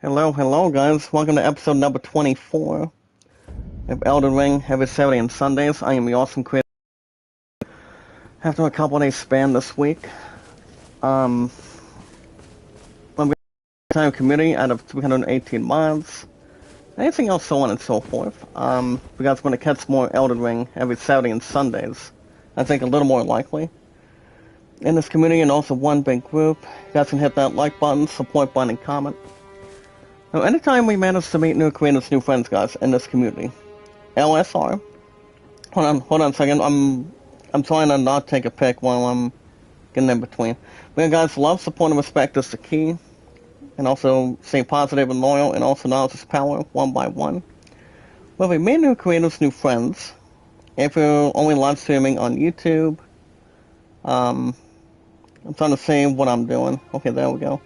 Hello guys. Welcome to episode number 24 of Elden Ring every Saturday and Sundays. I am the awesome creator. After a couple of days span this week, I'm going to time community out of 318 mods. Anything else, so on and so forth. We guys want to catch more Elden Ring every Saturday and Sundays. I think a little more likely. In this community and also one big group, you guys can hit that like button, support button, and comment. Now, anytime we manage to meet new creators, new friends, guys, in this community, LSR. Hold on a second. I'm trying to not take a pic while I'm getting in between. But guys, love, support, and respect is the key, and also stay positive and loyal, and also knowledge is power, one by one. Well, we meet new creators, new friends. If you're only live streaming on YouTube, I'm trying to see what I'm doing. Okay, there we go.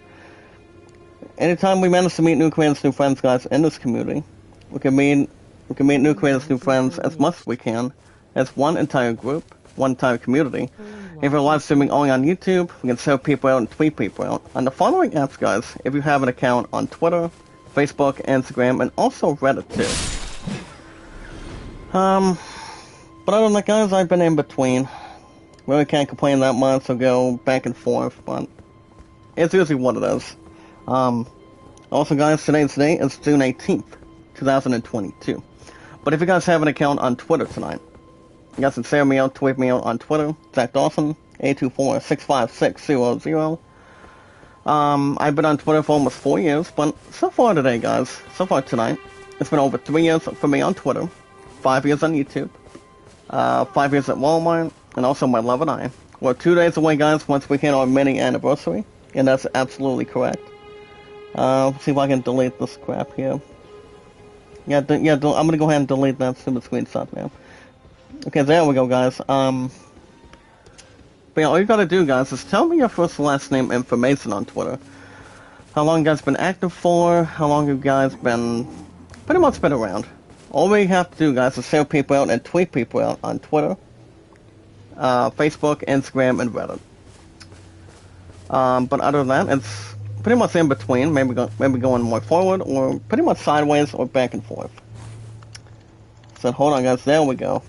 Anytime we manage to meet new creators, new friends, guys, in this community, we can meet new creators, new friends as much as we can, as one entire group, one entire community. If you're live streaming only on YouTube, we can serve people out and tweet people out. On the following apps, guys, if you have an account on Twitter, Facebook, Instagram, and also Reddit too. But other than that, guys, I've been in between. Really can't complain that much, so go back and forth, but it's usually what it is. Also guys, today's date is June 18th, 2022. But if you guys have an account on Twitter tonight, you guys can share me out, tweet me out on Twitter, Zach Dawson, 824-65600. I've been on Twitter for almost 4 years, but so far today, guys, so far tonight, it's been over 3 years for me on Twitter, 5 years on YouTube, 5 years at Walmart, and also my love and I. We're 2 days away, guys, once we hit our mini anniversary, and that's absolutely correct. See if I can delete this crap here. I'm gonna go ahead and delete that stupid screenshot now. Okay, there we go, guys. But yeah, all you gotta do, guys, is tell me your first and last name information on Twitter. How long you guys been active for, how long you guys been, pretty much been around. All we have to do, guys, is share people out and tweet people out on Twitter, Facebook, Instagram, and Reddit. But other than that, it's pretty much in between, maybe going more forward, or pretty much sideways, or back and forth. So hold on, guys, there we go.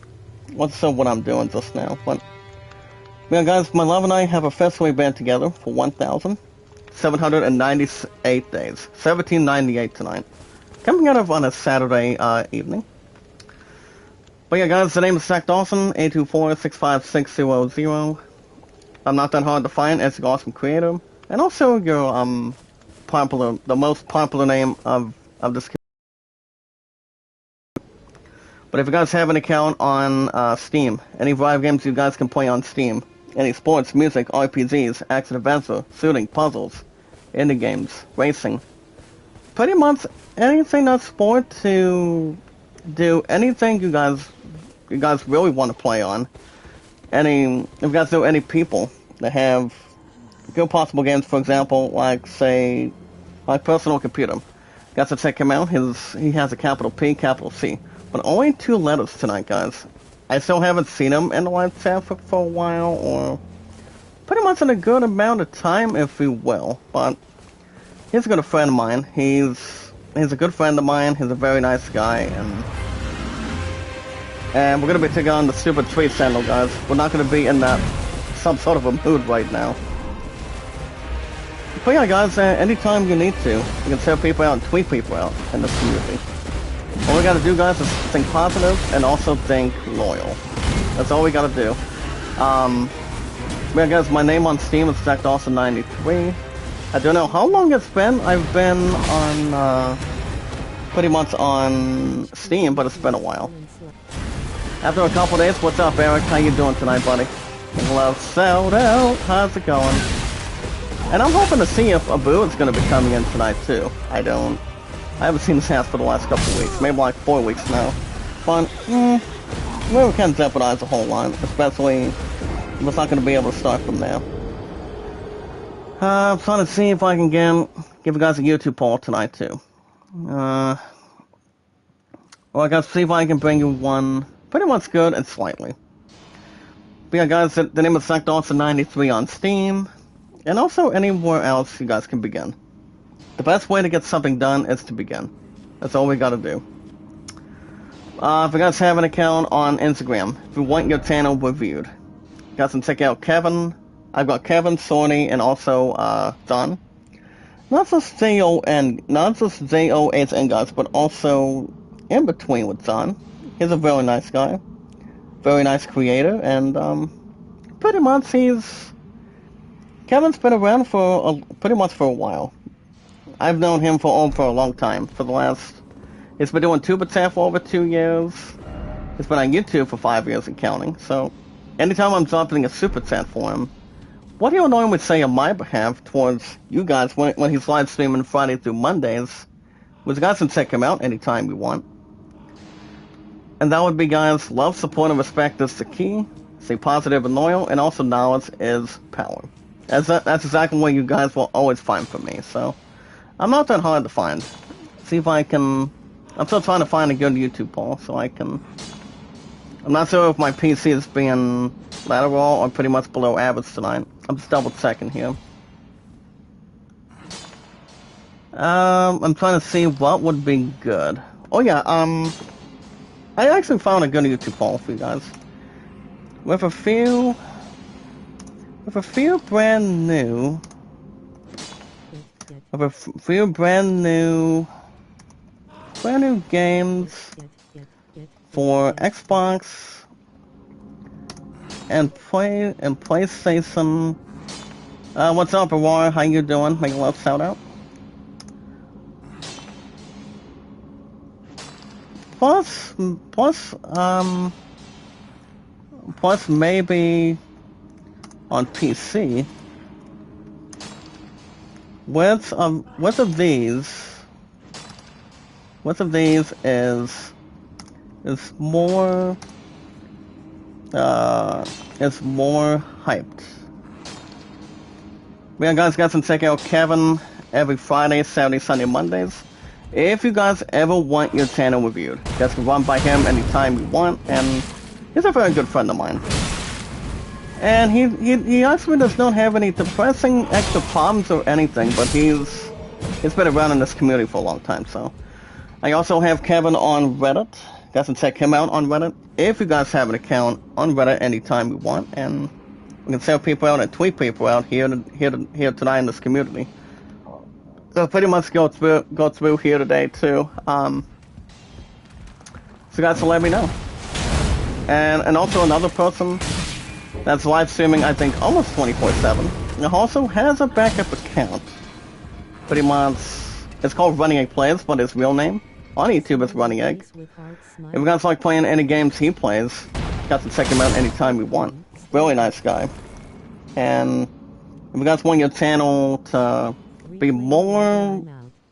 What's what I'm doing just now? But yeah, guys, my love and I have officially been together for 1,798 days, 1798 tonight, coming out of on a Saturday evening. But yeah, guys, the name is Zach Dawson, 824-65600. I'm not that hard to find as an awesome creator. And also your the most popular name of this community. But if you guys have an account on Steam, any Vive games you guys can play on Steam, any sports, music, RPGs, action adventure, shooting, puzzles, indie games, racing, pretty much anything that's sport to do anything you guys really want to play on. If you guys know any people that have good possible games, for example, like, say, my personal computer. Got to check him out. He has a capital P, capital C. But only 2 letters tonight, guys. I still haven't seen him in the live chat for a while, or pretty much in a good amount of time, if you will. But he's a good friend of mine. He's a good friend of mine. He's a very nice guy, and we're gonna be taking on the stupid tree sandal, guys. We're not gonna be in that some sort of a mood right now. But yeah, guys, anytime you need to, you can tell people out and tweet people out in this community. All we gotta do, guys, is think positive and also think loyal. That's all we gotta do. Yeah, guys, my name on Steam is Zach Dawson 93. I don't know how long it's been. I've been on, pretty much on Steam, but it's been a while. After a couple days, what's up, Eric? How you doing tonight, buddy? Hello, sold out. How's it going? And I'm hoping to see if Abu is going to be coming in tonight, too. I haven't seen his house for the last couple of weeks. Maybe like 4 weeks now. But, we can't jeopardize a whole lot. Especially if it's not going to be able to start from there. I'm trying to see if I can give you guys a YouTube poll tonight, too. Well, I gotta see if I can bring you one pretty much good and slightly. But yeah, guys, the name is Zach Dawson 93 on Steam. And also anywhere else you guys can begin. The best way to get something done is to begin. That's all we gotta do. If you guys have an account on Instagram, if you want your channel reviewed, you guys can check out Kevin. I've got Kevin, Sony, and also John. Not just J-O-N, not just J-O-H-N guys, but also in between with John. He's a very nice guy. Very nice creator, and pretty much Kevin's been around for pretty much for a while. I've known him for a long time. He's been doing Tuber Chat for over 2 years. He's been on YouTube for 5 years and counting. So, anytime I'm dropping a super chat for him, what he'll normally say on my behalf towards you guys when he's live streaming Friday through Mondays, was guys can check him out anytime you want. And that would be, guys, love, support, and respect is the key. Stay positive and loyal, and also knowledge is power. That's exactly what you guys will always find from me. So, I'm not that hard to find. See if I can. I'm still trying to find a good YouTube poll so I can. I'm not sure if my PC is being lateral or pretty much below average tonight. I'm just double checking here. I'm trying to see what would be good. Oh yeah, I actually found a good YouTube poll for you guys. With a few brand new games for Xbox and PlayStation. What's up, Aurora? How you doing? Make a love shout out. Plus maybe on PC. Which of these is more hyped? Yeah, guys can check out Kevin every Friday, Saturday, Sunday, Mondays. If you guys ever want your channel reviewed, you guys can run by him anytime you want, and he's a very good friend of mine. And he actually does not have any depressing extra problems or anything, but he's been around in this community for a long time. So I also have Kevin on Reddit. You guys can check him out on Reddit if you guys have an account on Reddit anytime you want, and we can sell people out and tweet people out here tonight in this community. So pretty much go through here today too. So you guys will let me know. And also another person that's live streaming, I think, almost 24/7. And also has a backup account. Pretty much, it's called Running Egg Plays, but his real name on YouTube is Running Egg. If you guys like playing any games he plays, you guys can check him out anytime you want. Really nice guy. And if you guys want your channel to be more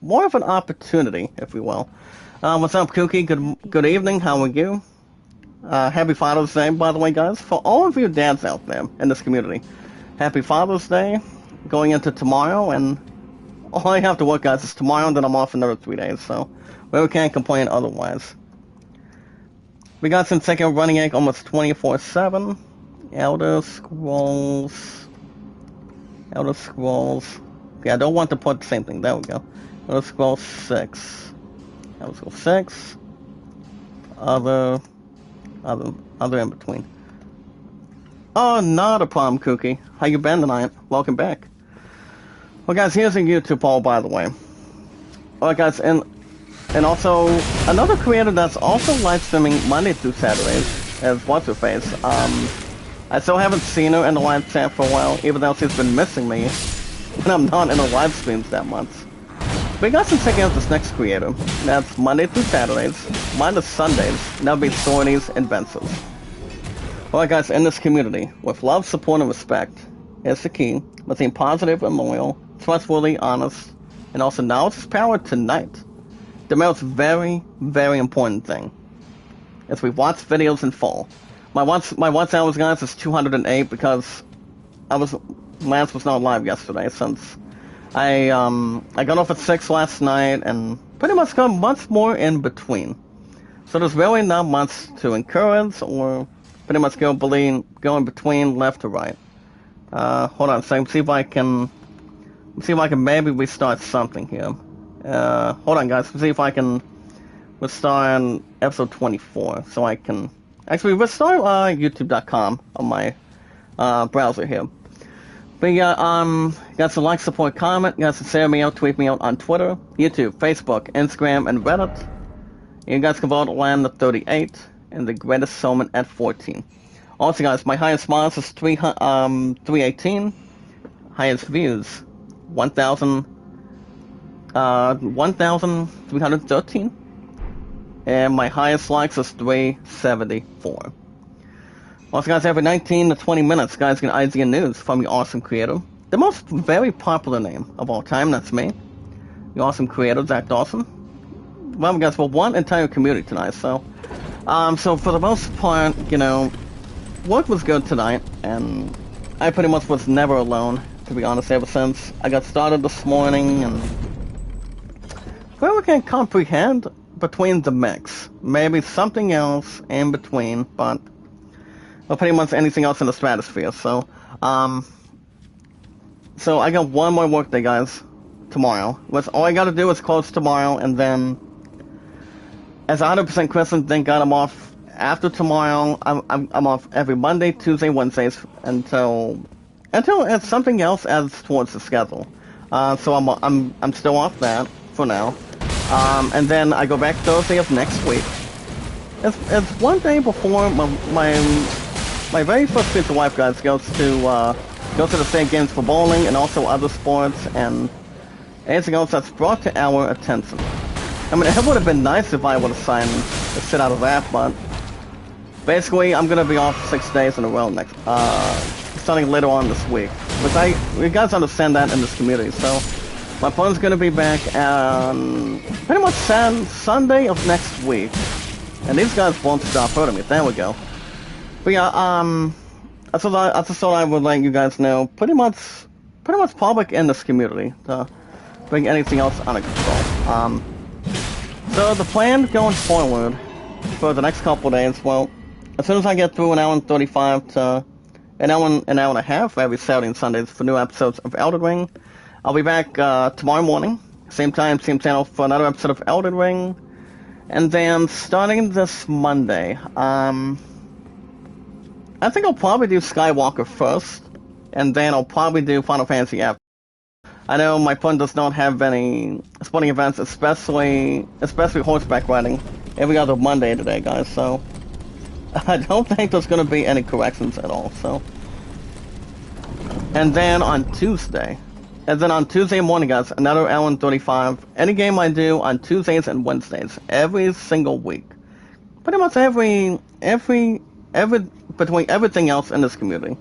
of an opportunity, if you will. What's up, Kookie? Good evening. How are you? Happy Father's Day, by the way, guys. For all of you dads out there in this community, happy Father's Day. Going into tomorrow, and all I have to work, guys, is tomorrow, and then I'm off another 3 days. So we can't complain otherwise. We got some second Running Egg almost 24/7. Elder Scrolls. Yeah, I don't want to put the same thing. There we go. Elder Scrolls 6. Elder Scrolls 6. Other in between. Oh, not a problem, Kookie. How you been tonight? Welcome back. Well, guys, here's a YouTube poll, by the way. Alright, guys, and also another creator that's also live streaming Monday through Saturdays is What's Her Face. I still haven't seen her in the live chat for a while, even though she's been missing me when I'm not in the live streams that much. But you guys can check out this next creator. That's Monday through Saturdays, minus Sundays, and that'll be Sorties and Bensos. Alright, guys, in this community, with love, support, and respect, is the key. Let's be positive and loyal, trustworthy, honest, and also knowledge is power tonight. The most very, very important thing is we watch videos in full. My watch hours, guys, is 208 because Lance was not live yesterday since I got off at 6 last night and pretty much got much more in between. So there's really not much to encourage or pretty much go in between left to right. Hold on a second, see if I can see if I can maybe restart something here. Hold on, guys. See if I can restart on episode 24, so I can actually restart YouTube.com on my browser here. But yeah, guys, like, support, comment. Guys, share me out, tweet me out on Twitter, YouTube, Facebook, Instagram, and Reddit. You guys can vote Land at 38 and the greatest showman at 14. Also, guys, my highest miles is 318. Highest views, 1,313. And my highest likes is 374. Also, guys, every 19 to 20 minutes, guys, get IGN News from the Awesome Creator. The most very popular name of all time, that's me. The Awesome Creator, Zach Dawson. Well, guys, we're one entire community tonight, so... so for the most part, you know, work was good tonight, and I pretty much was never alone, to be honest, ever since I got started this morning, and... Well, we can comprehend between the mix. Maybe something else in between, but... Well, pretty much anything else in the stratosphere, so... So I got one more work day, guys, tomorrow. All I gotta do is close tomorrow, and then... As 100% Christian, thank God I'm off after tomorrow. I'm off every Monday, Tuesday, Wednesdays until something else adds towards the schedule. So I'm still off that for now. And then I go back Thursday of next week. It's one day before my very first future wife, guys, goes to the state games for bowling and also other sports and anything else that's brought to our attention. I mean, it would have been nice if I would have signed the shit out of that, but basically, I'm gonna be off 6 days in a row next, starting later on this week. Which you guys understand that in this community, so my phone's gonna be back on pretty much Sunday of next week, and these guys won't stop hurting me. There we go. But yeah, I just thought I would let you guys know pretty much public in this community to bring anything else under control. So the plan going forward for the next couple of days, well, as soon as I get through an hour and 35 to an hour and a half every Saturday and Sundays for new episodes of Elden Ring, I'll be back tomorrow morning, same time, same channel for another episode of Elden Ring. And then starting this Monday, I think I'll probably do Skywalker first, and then I'll probably do Final Fantasy after. I know my phone does not have any sporting events, especially horseback riding, every other Monday today, guys, so I don't think there's going to be any corrections at all, so. And then on Tuesday morning, guys, another hour and 35, any game I do on Tuesdays and Wednesdays, every single week. Pretty much between everything else in this community.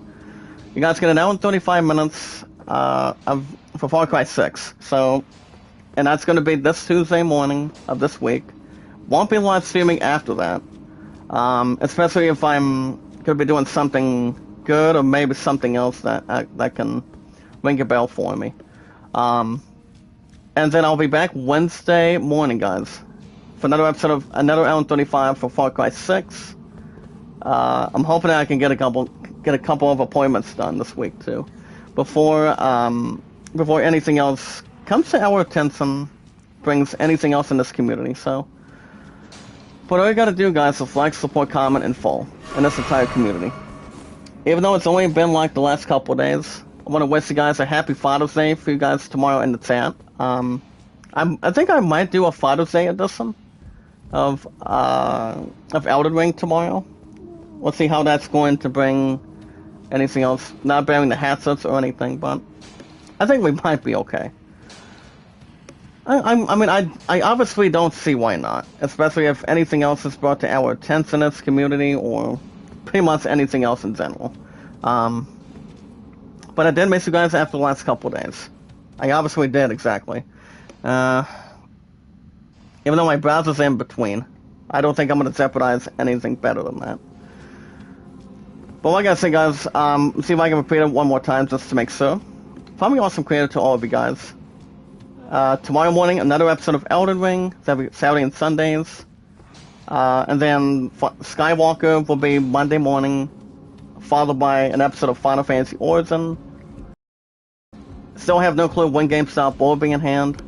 You guys get an hour and 35 minutes, for Far Cry 6, so, and that's going to be this Tuesday morning of this week. Won't be live streaming after that, especially if I'm going to be doing something good or maybe something else that can ring a bell for me. And then I'll be back Wednesday morning, guys, for another episode of another hour and 35 for Far Cry 6. I'm hoping I can get a couple of appointments done this week too, before anything else comes to our attention, brings anything else in this community, so. But all you gotta do, guys, is like, support, comment, and follow in this entire community. Even though it's only been like the last couple of days, I want to wish you guys a happy Father's Day for you guys tomorrow in the chat. I think I might do a Father's Day edition of Elden Ring tomorrow. We'll see how that's going to bring anything else, not bearing the hatsets or anything, but I think we might be okay. I mean, I obviously don't see why not, especially if anything else is brought to our attention in this community, or pretty much anything else in general. But I did miss you guys after the last couple of days. I obviously did, exactly. Even though my browser's in between, I don't think I'm going to jeopardize anything better than that. But like I said, guys, see if I can repeat it one more time just to make sure. From the Awesome Creator to all of you guys. Tomorrow morning, another episode of Elden Ring, Saturday and Sundays. And then Skywalker will be Monday morning, followed by an episode of Final Fantasy Origin. Still have no clue when GameStop will be in hand.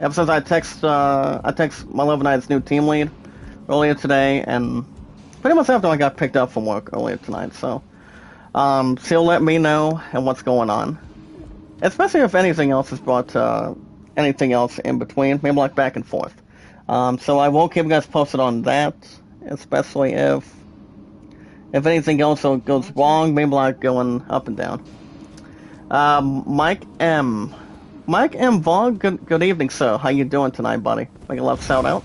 Ever since I text my Love Knight's new team lead earlier today, and pretty much after I got picked up from work earlier tonight, so she'll let me know and what's going on. Especially if anything else is brought anything else in between, maybe like back and forth. So I will keep you guys posted on that, especially if anything else goes wrong, maybe like going up and down. Mike M. Vaughn, good evening, sir. How you doing tonight, buddy? Make a love shout out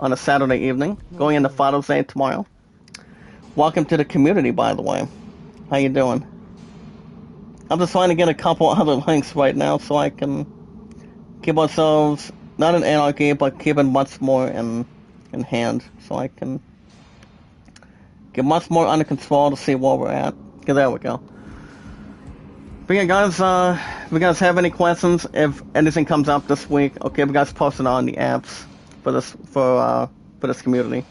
on a Saturday evening, going into Father's Day tomorrow. Welcome to the community, by the way. How you doing? I'm just trying to get a couple other links right now so I can keep ourselves, not in anarchy, but keeping much more in hand, so I can get much more under control to see where we're at. Okay, there we go. But yeah, guys, if you guys have any questions, if anything comes up this week, okay, we guys post it on the apps for this community,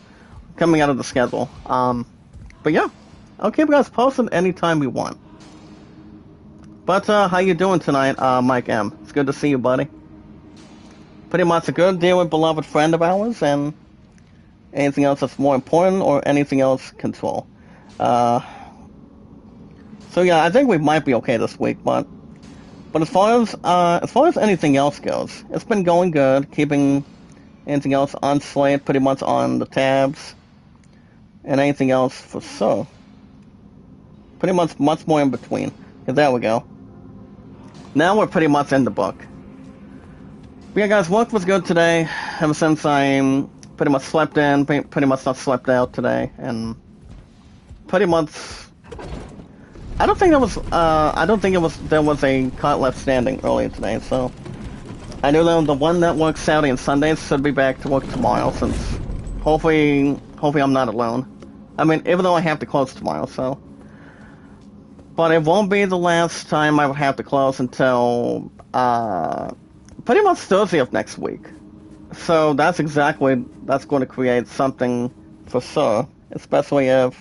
coming out of the schedule. But yeah, I'll keep you guys posted anytime we want. But how you doing tonight, Mike M? It's good to see you, buddy. Pretty much a good deal with beloved friend of ours, and anything else that's more important, or anything else control. So yeah, I think we might be okay this week, but as far as anything else goes, it's been going good. Keeping anything else on slate, pretty much on the tabs, and anything else for so. Pretty much more in between. Okay, there we go. Now we're pretty much in the book. But yeah, guys, work was good today. Ever since I pretty much slept in, pretty much not slept out today, and pretty much. I don't think there was a cot left standing earlier today, so I know that the one that works Saturday and Sundays should be back to work tomorrow, since hopefully I'm not alone. I mean, even though I have to close tomorrow, so. But it won't be the last time I would have to close until pretty much Thursday of next week. So that's going to create something for sure, especially if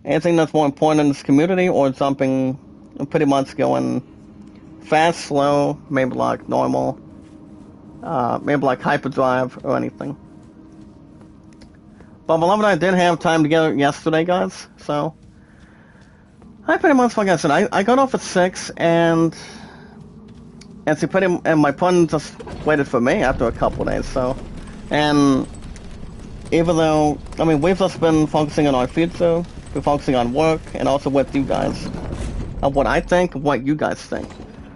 anything that's more important in this community, or something pretty much going fast, slow, maybe like normal, maybe like hyperdrive or anything. But Beloved and I did have time together yesterday, guys, so I pretty much, like I said, I got off at 6, and my pun just waited for me after a couple of days, so, and even though, I mean, we've just been focusing on our future, we're focusing on work, and also with you guys, of what I think, of what you guys think.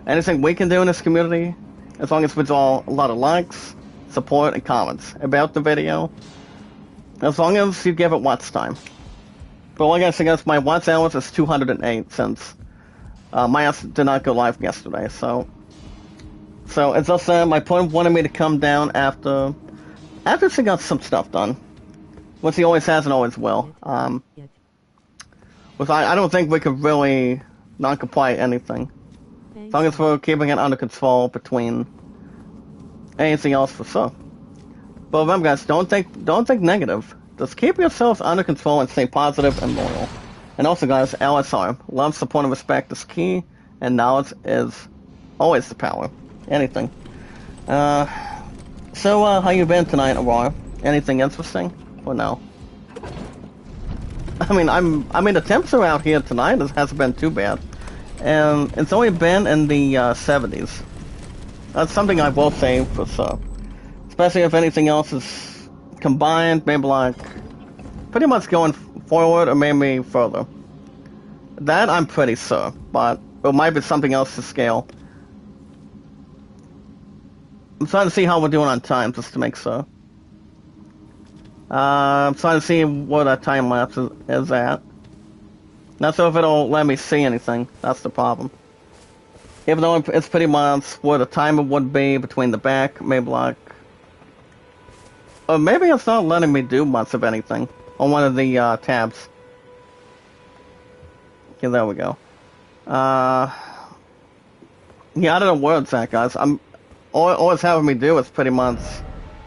Anything we can do in this community, as long as we draw a lot of likes, support, and comments about the video, as long as you give it watch time. But like I said, guys, my watch hours is 208 since my ass did not go live yesterday, so it's just my point wanted me to come down after she got some stuff done, which he always has and always will. Which I don't think we could really non-comply anything, as long as we're keeping it under control between anything else for sure. But remember, guys, don't think negative. Just keep yourselves under control and stay positive and loyal. And also, guys, LSR, love, support, and respect is key, and knowledge is always the power. Anything. So how you been tonight, Aurora? Anything interesting, or no? I mean, the temps are out here tonight. It hasn't been too bad, and it's only been in the 70s. That's something I will say for sure. Especially if anything else is combined, maybe like pretty much going forward or maybe further. That I'm pretty sure, but it might be something else to scale. I'm trying to see how we're doing on time, just to make sure. I'm trying to see what our time lapse is at. Not sure if it'll let me see anything. That's the problem. Even though it's pretty much where the timer would be between the back, maybe like. Or maybe it's not letting me do much of anything on one of the tabs. Okay, there we go. Yeah, I don't know where it's at, guys. All it's having me do is pretty much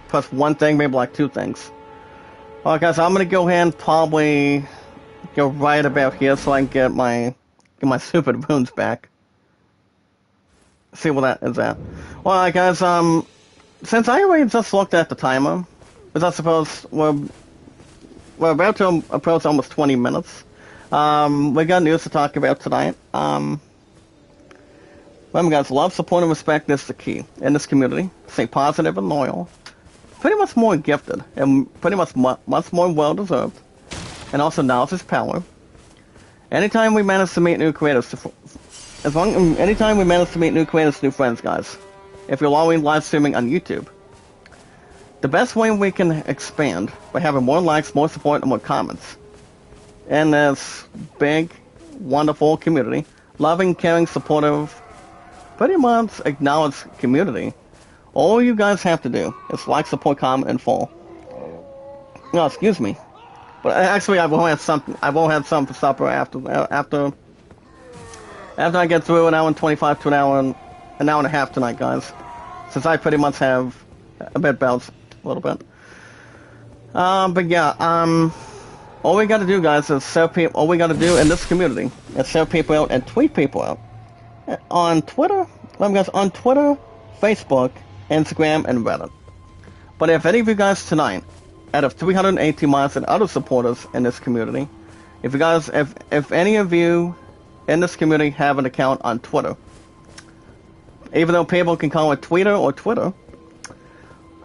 press one thing, maybe like two things. Alright, guys, I'm gonna go ahead and probably go right about here so I can get my stupid runes back. see what that is at. Well, alright, guys. Since I already just looked at the timer, as I suppose we're about to approach almost 20 minutes. We got news to talk about tonight. Remember, guys, love, support, and respect is the key in this community. Stay positive and loyal. Pretty much more gifted, and pretty much much more well-deserved. And also, knowledge is power. Anytime we manage to meet new creators, anytime we manage to meet new creators, new friends, guys. If you're already live streaming on YouTube, the best way we can expand by having more likes, more support, and more comments. In this big, wonderful community, loving, caring, supportive, pretty much acknowledged community. All you guys have to do is like, support, comment, and follow. No, excuse me. But actually, I will have something. I will have something for supper after I get through an hour and 25 to an hour and a half tonight, guys. Since I pretty much have a bit bounced a little bit. But yeah, all we gotta do, guys, is serve people. All we gotta do in this community is serve people out and tweet people out. On Twitter, guys, on Twitter, Facebook, Instagram, and Reddit. But if any of you guys tonight, out of 318 miles and other supporters in this community, if any of you in this community have an account on Twitter, even though people can call it Twitter or Twitter,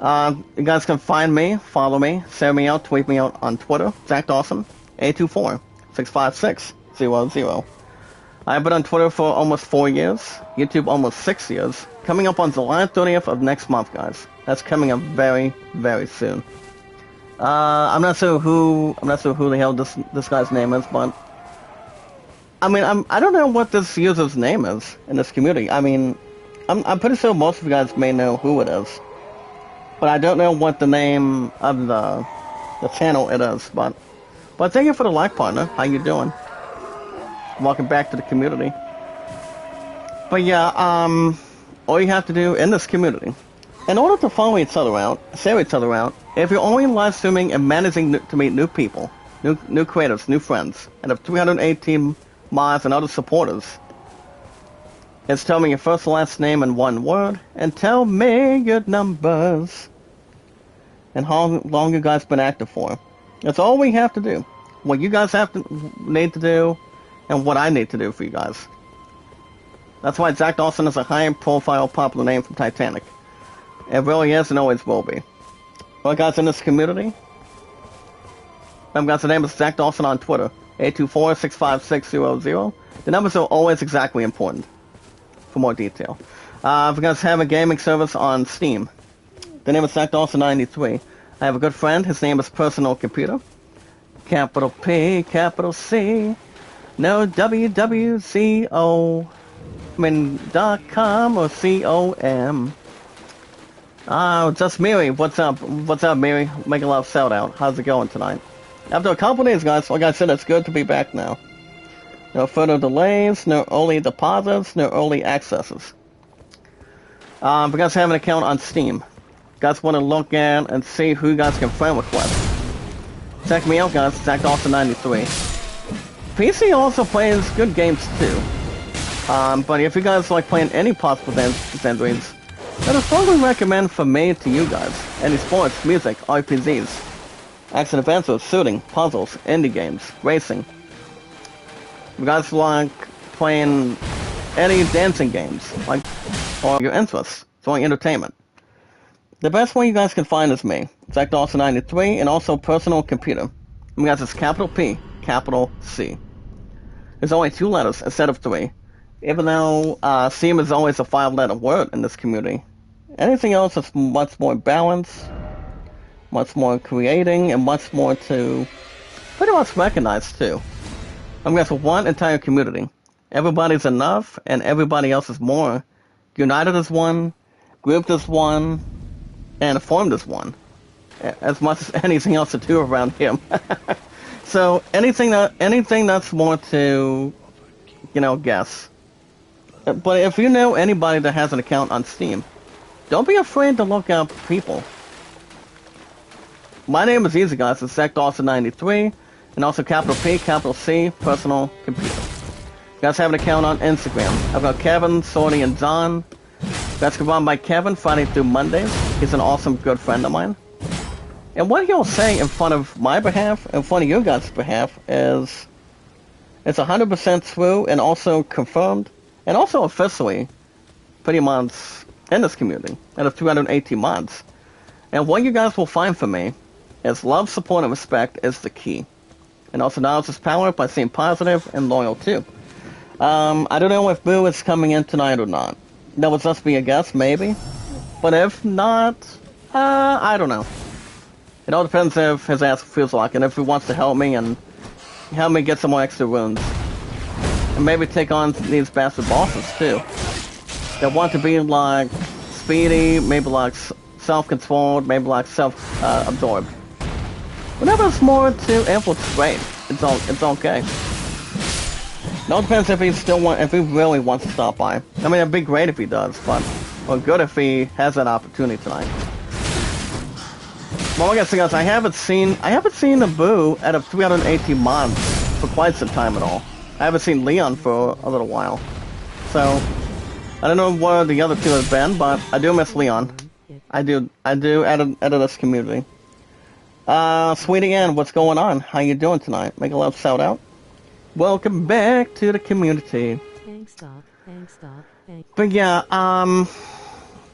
you guys can find me, follow me, send me out, tweet me out on Twitter, Zach Dawson, 824-656-00. I've been on Twitter for almost 4 years, YouTube almost 6 years, coming up on July 30th of next month, guys. That's coming up very, very soon. I'm not sure who the hell this guy's name is, but I mean, I don't know what this user's name is in this community. I mean, I'm pretty sure most of you guys may know who it is, but I don't know what the name of the channel it is. But thank you for the like, partner. How you doing? Welcome back to the community. But yeah, all you have to do in this community, in order to follow each other out, share each other out, if you're only live streaming and managing to meet new people, new creators, new friends, and have 318 mods and other supporters, it's tell me your first and last name in one word, and tell me your numbers, and how long you guys been active for. That's all we have to do. What you guys need to do, and what I need to do for you guys. That's why Zach Dawson is a high-profile, popular name from Titanic. It really is and always will be. Well, guys, in this community, guys, the name is Zach Dawson on Twitter, 824-656-00. The numbers are always exactly important for more detail. If you guys have a gaming service on Steam, the name is Zach Dawson 93. I have a good friend. His name is Personal Computer. Capital P, capital C. No .com or .com. Just Mary. What's up? What's up, Mary? Make a love shout out. How's it going tonight? After a couple days, guys, like I said, it's good to be back now. No further delays, no early deposits, no early accesses. If you guys have an account on Steam, you guys want to look at and see who you guys can friend request. Check me out, guys. Zach Dawson 93. PC also plays good games too. But if you guys like playing any possible genres, I would strongly recommend for me to you guys any sports, music, RPGs, action adventures, shooting, puzzles, indie games, racing. If you guys like playing any dancing games, like, or your interests, doing entertainment, the best way you guys can find is me, Zach Dawson 93, and also Personal Computer. You guys, it's capital P, capital C. There's only 2 letters instead of 3. Even though Steam is always a 5-letter word in this community, anything else is much more balanced, much more creating, and much more to pretty much recognize too. I'm guessing one entire community. Everybody's enough, and everybody else is more. United as one, grouped as one, and formed as one. As much as anything else to do around here. So anything that's more to, guess. But if you know anybody that has an account on Steam, don't be afraid to look up people. My name is easy, guys. It's Zach Dawson 93, and also capital P, capital C, Personal Computer. You guys have an account on Instagram. I've got Kevin, Sorty, and John. That's run by Kevin Friday through Mondays. He's an awesome, good friend of mine. And what he'll say in front of my behalf, in front of you guys' behalf, is it's 100% true and also confirmed, and also officially, pretty much in this community, out of 280 mods. And what you guys will find from me is love, support, and respect is the key. And also knowledge is power by staying positive and loyal too. I don't know if Boo is coming in tonight or not. That would just be a guess, maybe. But if not, I don't know. It all depends if his ass feels like, and if he wants to help me and help me get some more extra runes. And maybe take on these bastard bosses too. That want to be like speedy, maybe like self-controlled, maybe like self-absorbed. Whatever's more to infiltrate, it's okay. It all depends if if he really wants to stop by. I mean, it'd be great if he does, but well, good if he has that opportunity tonight. Well, I guess guys, I haven't seen the Boo out of 380 mods for quite some time at all. I haven't seen Leon for a little while, so I don't know where the other two have been, but I do miss Leon. I do out of this community. Sweetie Ann, what's going on? How you doing tonight? Make a love shout out. Welcome back to the community. Thanks, Doc. Thanks, Doc. Thanks. But yeah,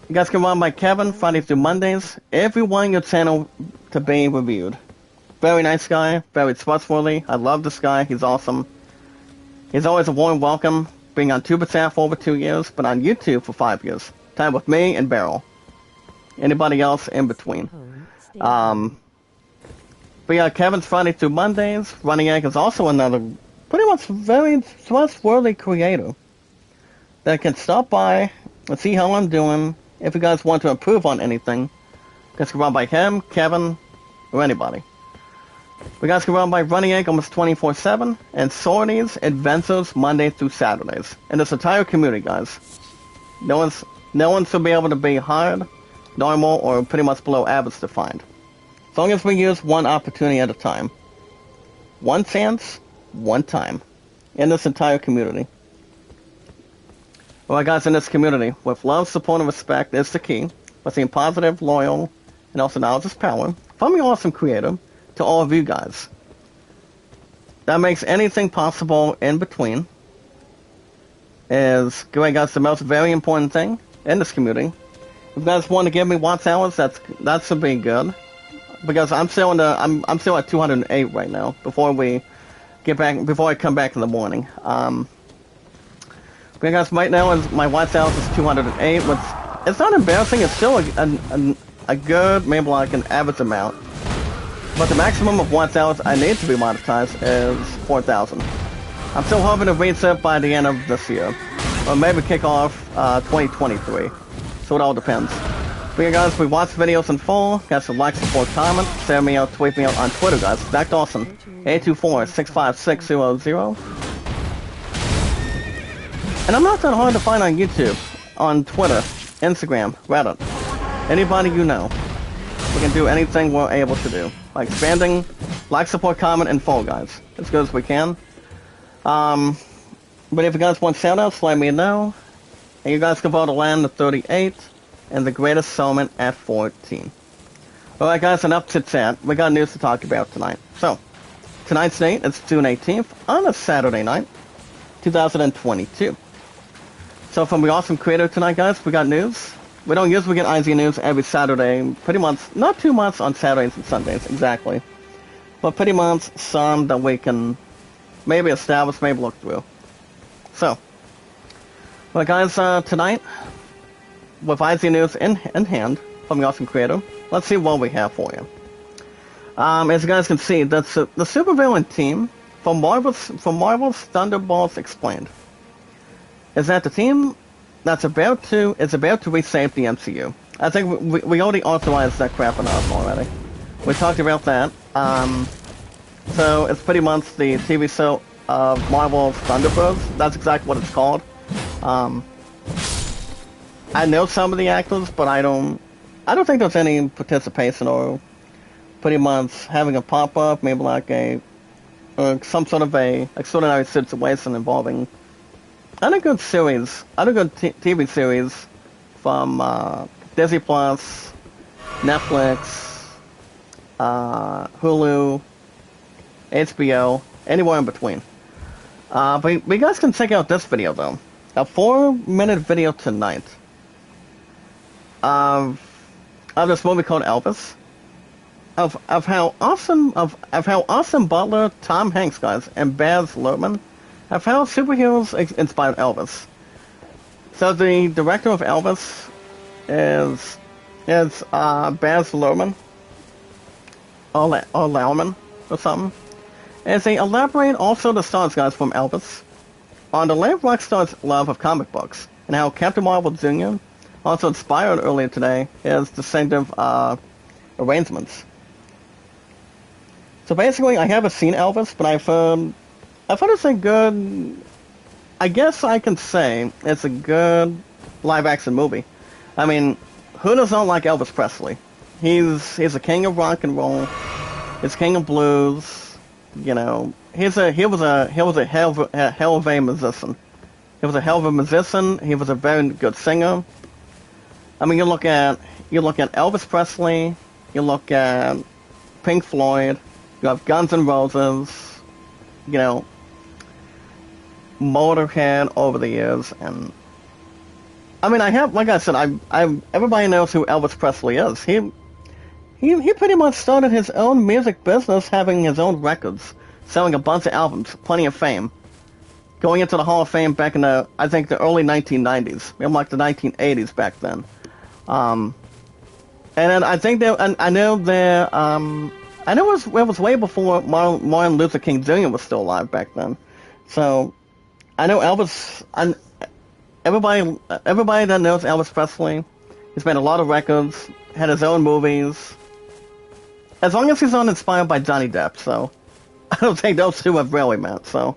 you guys can run by Kevin, Fridays through Mondays. Every one on your channel to be reviewed. Very nice guy, very trustworthy. I love this guy, he's awesome. He's always a warm welcome, being on TubeAttack for over 2 years, but on YouTube for 5 years. Time with me and Beryl. Anybody else in between. But yeah, Kevin's Friday through Mondays. Running Egg is also another pretty much very trustworthy creator that can stop by and see how I'm doing. If you guys want to improve on anything, you guys can run by him, Kevin, or anybody. You guys can run by Running Egg almost 24/7, and Sorties Adventures Monday through Saturdays. And this entire community, guys. No one should be able to be hard, normal, or pretty much below average to find. As long as we use one opportunity at a time. One chance, one time. In this entire community. Alright guys, in this community, with love, support, and respect is the key. By being positive, loyal, and also knowledge is power. From the awesome creator to all of you guys. That makes anything possible in between. Is giving guys the most very important thing in this community. If you guys want to give me watch hours, that should be good. Because I'm still at 208 right now. Before I come back in the morning. Because right now my watch hours is 208, which it's not embarrassing. It's still a good, maybe like an average amount. But the maximum of watch hours I need to be monetized is 4,000. I'm still hoping to reach it by the end of this year, or maybe kick off 2023. So it all depends. But yeah, guys, we watch videos in full. Guys, so like, support, comment, send me out, tweet me out on Twitter, guys. Zach Dawson, 824-65600. And I'm not that hard to find on YouTube, on Twitter, Instagram, Reddit. Anybody you know. We can do anything we're able to do. By expanding, like, support, comment, and follow, guys. As good as we can. But if you guys want shoutouts, let me know. And you guys can vote to land at 38. And the greatest settlement at 14. Alright guys, enough chit-chat. We got news to talk about tonight. So, tonight's date is June 18th, on a Saturday night, 2022. So from the awesome creator tonight, guys, we got news. We don't usually get IZ news every Saturday, pretty much, not too much on Saturdays and Sundays, exactly. But pretty much some that we can maybe establish, maybe look through. So, well guys, tonight, with IZ news in hand from the awesome creator, let's see what we have for you. As you guys can see, that's the supervillain team from Marvel's Thunderbolts Explained. Is that the team that's about to reshape the MCU? I think we already authorized that crap enough already. We talked about that. So it's pretty much the TV show of Marvel's Thunderbolts. That's exactly what it's called. I know some of the actors, but I don't think there's any participation or pretty much having a pop-up, maybe like some sort of a extraordinary situation involving other good TV series from Disney Plus, Netflix, Hulu, HBO, anywhere in between. But you guys can check out this video though. A 4-minute video tonight of this movie called Elvis. Of how Austin Butler, Tom Hanks, guys, and Baz Luhrmann have how superheroes inspired Elvis. So the director of Elvis is Baz Luhrmann or Lauerman or something. As they elaborate also the stars, guys, from Elvis on the late rock star's love of comic books and how Captain Marvel Jr. also inspired earlier today his distinctive arrangements. So basically, I haven't seen Elvis, but I've heard it's a good. I guess I can say it's a good live-action movie. I mean, who doesn't like Elvis Presley? He's a king of rock and roll. He's king of blues. You know, he was a hell of a musician. He was a hell of a musician. He was a very good singer. I mean, you look at Elvis Presley. You look at Pink Floyd. You have Guns N' Roses, you know, Motorhead over the years, and I mean, like I said, everybody knows who Elvis Presley is. He pretty much started his own music business, having his own records, selling a bunch of albums, plenty of fame, going into the Hall of Fame back in the early 1990s, maybe like the 1980s back then. And then I know it was way before Martin Luther King Jr. was still alive back then. So, I know Elvis, and everybody that knows Elvis Presley, he's made a lot of records, had his own movies, as long as he's not inspired by Johnny Depp, so, I don't think those two have really met, so.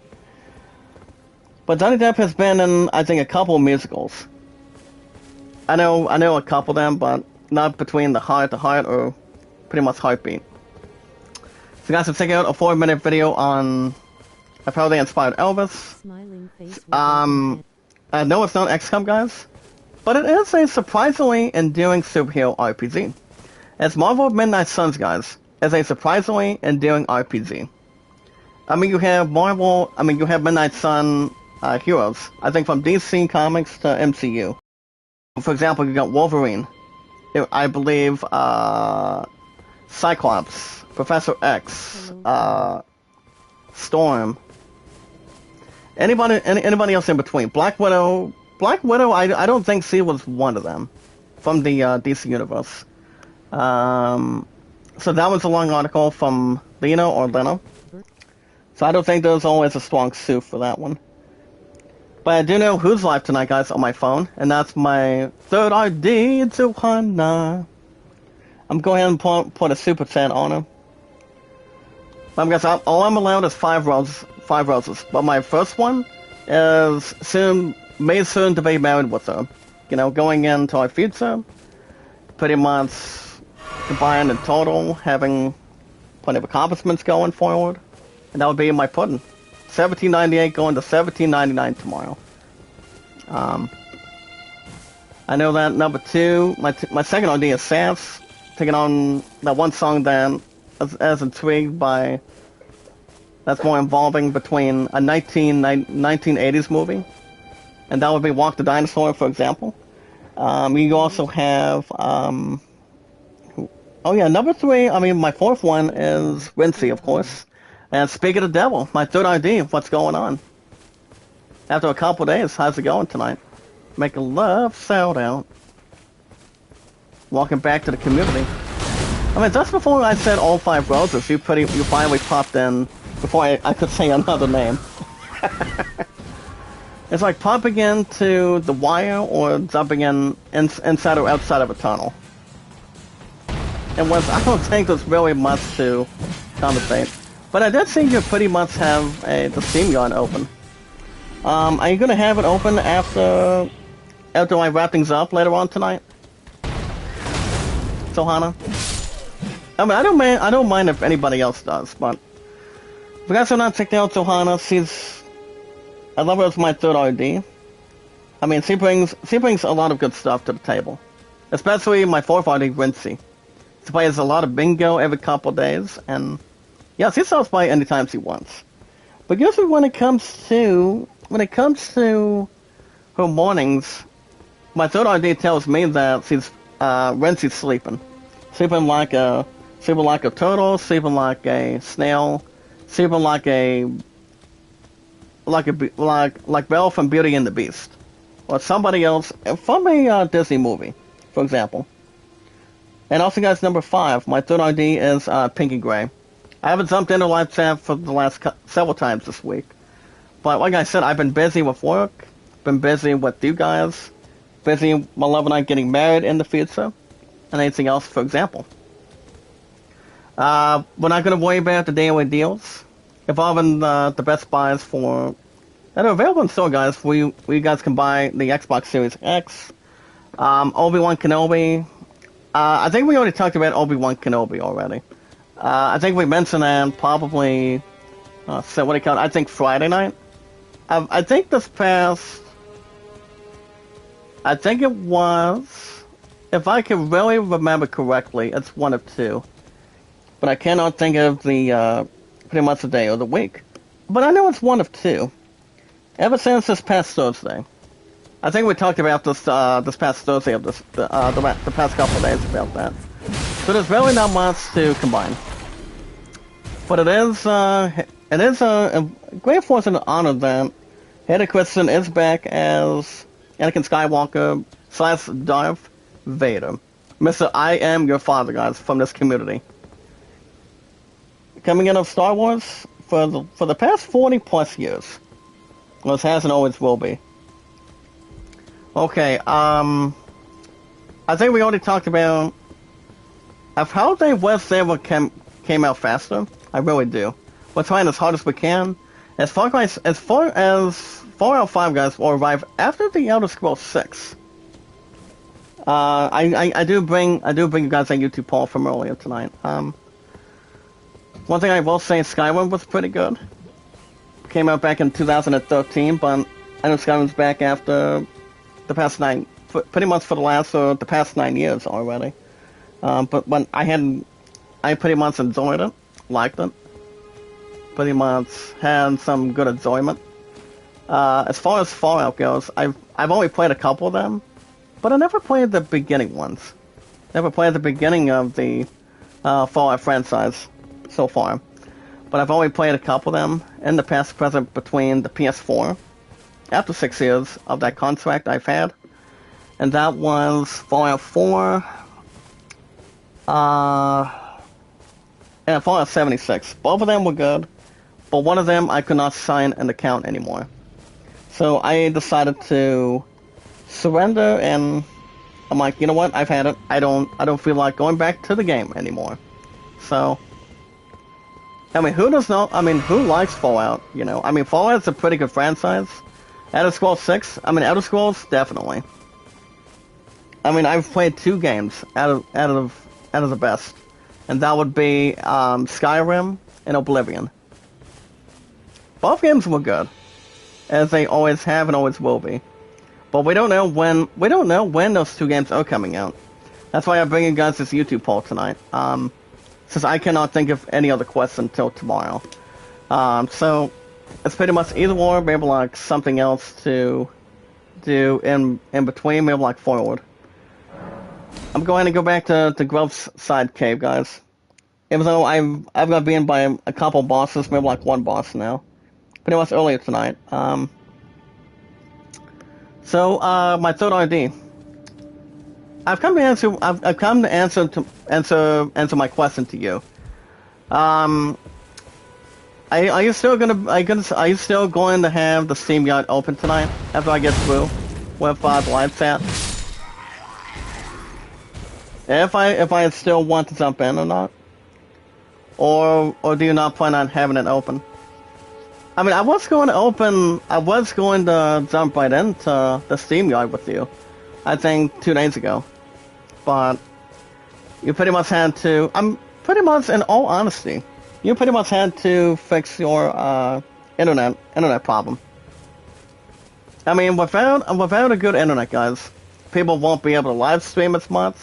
But Johnny Depp has been in, I think, a couple of musicals. I know a couple of them, but not between the Heart or pretty much Heartbeat. So guys, let's check out a 4-minute video on how they inspired Elvis. Smiling face. I know it's not XCOM, guys, but it is a surprisingly endearing superhero RPG. As Marvel Midnight Suns, guys, is a surprisingly endearing RPG. I mean, you have Midnight Sun heroes, I think from DC Comics to MCU. For example, you got Wolverine, I believe, Cyclops, Professor X, Storm, anybody else in between. Black Widow, I don't think she was one of them from the DC universe. So that was a long article from Leno. So I don't think there's always a strong suit for that one. But I do know who's live tonight, guys, on my phone, and that's my third ID, Johanna. I'm going ahead and put a super chat on her. Guys, all I'm allowed is 5 roses, but my first one is soon to be married with her. You know, going into our future, pretty much combined in total, having plenty of accomplishments going forward, and that would be my pudding. 1798 going to 1799 tomorrow. I know that number 2, my second idea is Sans, taking on that one song that as intrigued by, that's more involving between a 1980s movie, and that would be Walk the Dinosaur, for example. You also have, number 3, my fourth one is Wincy, of course. And Speak of the Devil, my third idea of what's going on. After a couple days, how's it going tonight? Make a love shout out. Welcome back to the community. Just before I said all 5 roses, you finally popped in before I could say another name. It's like popping into the wire or jumping inside or outside of a tunnel. I don't think there's really much to conversate. But I did see you pretty much have the StreamYard open. Are you gonna have it open after I wrap things up later on tonight? Sohana? I don't mind if anybody else does, but if you guys have not checked out Sohana, I love her as my third RD. I mean, she brings a lot of good stuff to the table, especially my fourth RD, Rincy. She plays a lot of bingo every couple days, and yeah, she stops by anytime she wants. But usually when it comes to her mornings, my third RD tells me that Renzi's sleeping like a turtle, sleeping like a snail, sleeping like Belle from Beauty and the Beast, or somebody else from a Disney movie, for example. And also, guys, number 5, my third RD is Pinky Gray. I haven't jumped into live chat for the last several times this week, but like I said, I've been busy with work, been busy with you guys, busy my love and I getting married in the future, and anything else, for example. We're not going to worry about the daily deals involving the best buys that are available in store, guys. We guys can buy the Xbox Series X, Obi-Wan Kenobi. I think we already talked about Obi-Wan Kenobi already. I think we mentioned that probably, so what do you call it? I think Friday night. I think it was, if I can really remember correctly, it's one of two. But I cannot think of the, pretty much the day or the week. But I know it's one of two. Ever since this past Thursday. I think we talked about this past Thursday of the past couple of days about that. So there's really not much to combine. But it is a great fortune and honor that Hayden Christensen is back as Anakin Skywalker / Darth Vader. Mr. I am your father, guys, from this community. Coming in of Star Wars for the past 40 plus years. Well, it has and always will be. Okay, I think we already talked about how they West ever came out faster. I really do. We're trying as hard as we can. As far as Fallout 5 guys will arrive after the Elder Scrolls 6. I do bring you guys a YouTube poll from earlier tonight. One thing I will say, Skyrim was pretty good. Came out back in 2013, but I know Skyrim's back after the past pretty much for the past 9 years already. But when I pretty much enjoyed it, liked it. Pretty much had some good enjoyment. As far as Fallout goes, I've only played a couple of them, but I never played the beginning ones. Never played the beginning of the Fallout franchise so far. But I've only played a couple of them in the past present between the PS4, after 6 years of that contract I've had. And that was Fallout 4, and Fallout 76. Both of them were good, but one of them I could not sign an account anymore. So I decided to surrender, and I'm like, you know what? I've had it. I don't feel like going back to the game anymore. So, I mean, who likes Fallout? You know, I mean, Fallout's a pretty good franchise. Elder Scrolls 6. I mean, Elder Scrolls definitely. I mean, I've played 2 games out of the best, and that would be Skyrim and Oblivion. Both games were good, as they always have and always will be. But we don't know when those 2 games are coming out. That's why I'm bringing you guys this YouTube poll tonight. Since I cannot think of any other question until tomorrow. So it's pretty much either or, maybe like something else to do in between, maybe like forward. I'm going to go back to Grove's side cave, guys. Even though I've got beaten by a couple bosses, maybe like one boss now. Pretty much earlier tonight. So my third RD. I've come to answer my question to you. Are you still going to have the Steam Yard open tonight after I get through with the live chat? If I still want to jump in or not, or do you not plan on having it open? I mean, I was going to jump right into the Steam Yard with you, I think 2 days ago, but you pretty much had to. In all honesty, you pretty much had to fix your internet problem. I mean, without a good internet, guys, people won't be able to live stream as much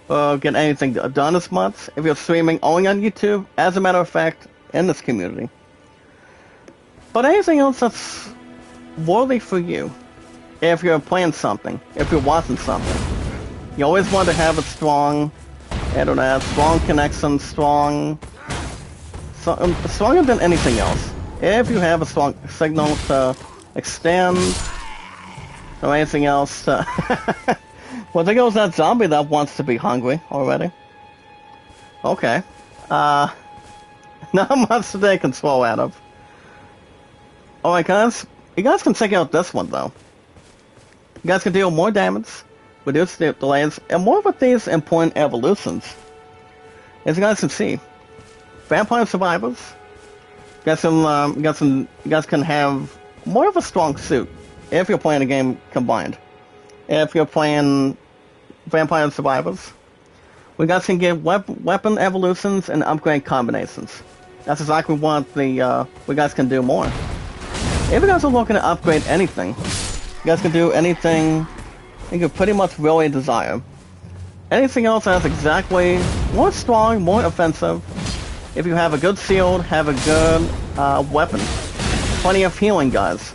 or get anything done as much if you're streaming only on YouTube. As a matter of fact, in this community. But anything else that's worthy for you, if you're playing something, if you're watching something, you always want to have a strong internet, strong connection, stronger than anything else. If you have a strong signal to extend or anything else to... Well, there goes that zombie that wants to be hungry already. Okay. Not much to take control out of. Alright guys, you guys can check out this one though. You guys can deal more damage, reduce the delays, and more with these important evolutions. As you guys can see, Vampire Survivors, you guys can have more of a strong suit if you're playing a game combined. If you're playing Vampire Survivors, we guys can get weapon evolutions and upgrade combinations. That's exactly what we guys can do more. If you guys are looking to upgrade anything, you guys can do anything you can pretty much really desire. Anything else that's exactly more strong, more offensive. If you have a good shield, have a good weapon, plenty of healing, guys.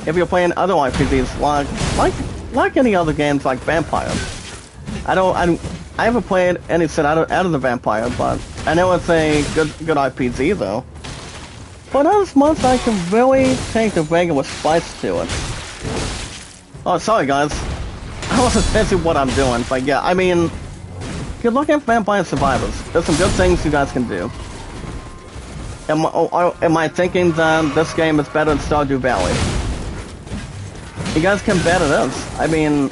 If you're playing other RPGs like any other games like Vampire, I haven't played any set out of the Vampire, but I know it's a good RPG though. But not as much I can really take the regular spice to it. Oh, sorry guys. I wasn't fancy what I'm doing, but yeah, I mean, if you look at Vampire Survivors, there's some good things you guys can do. Am I thinking that this game is better than Stardew Valley? You guys can bet it is. I mean,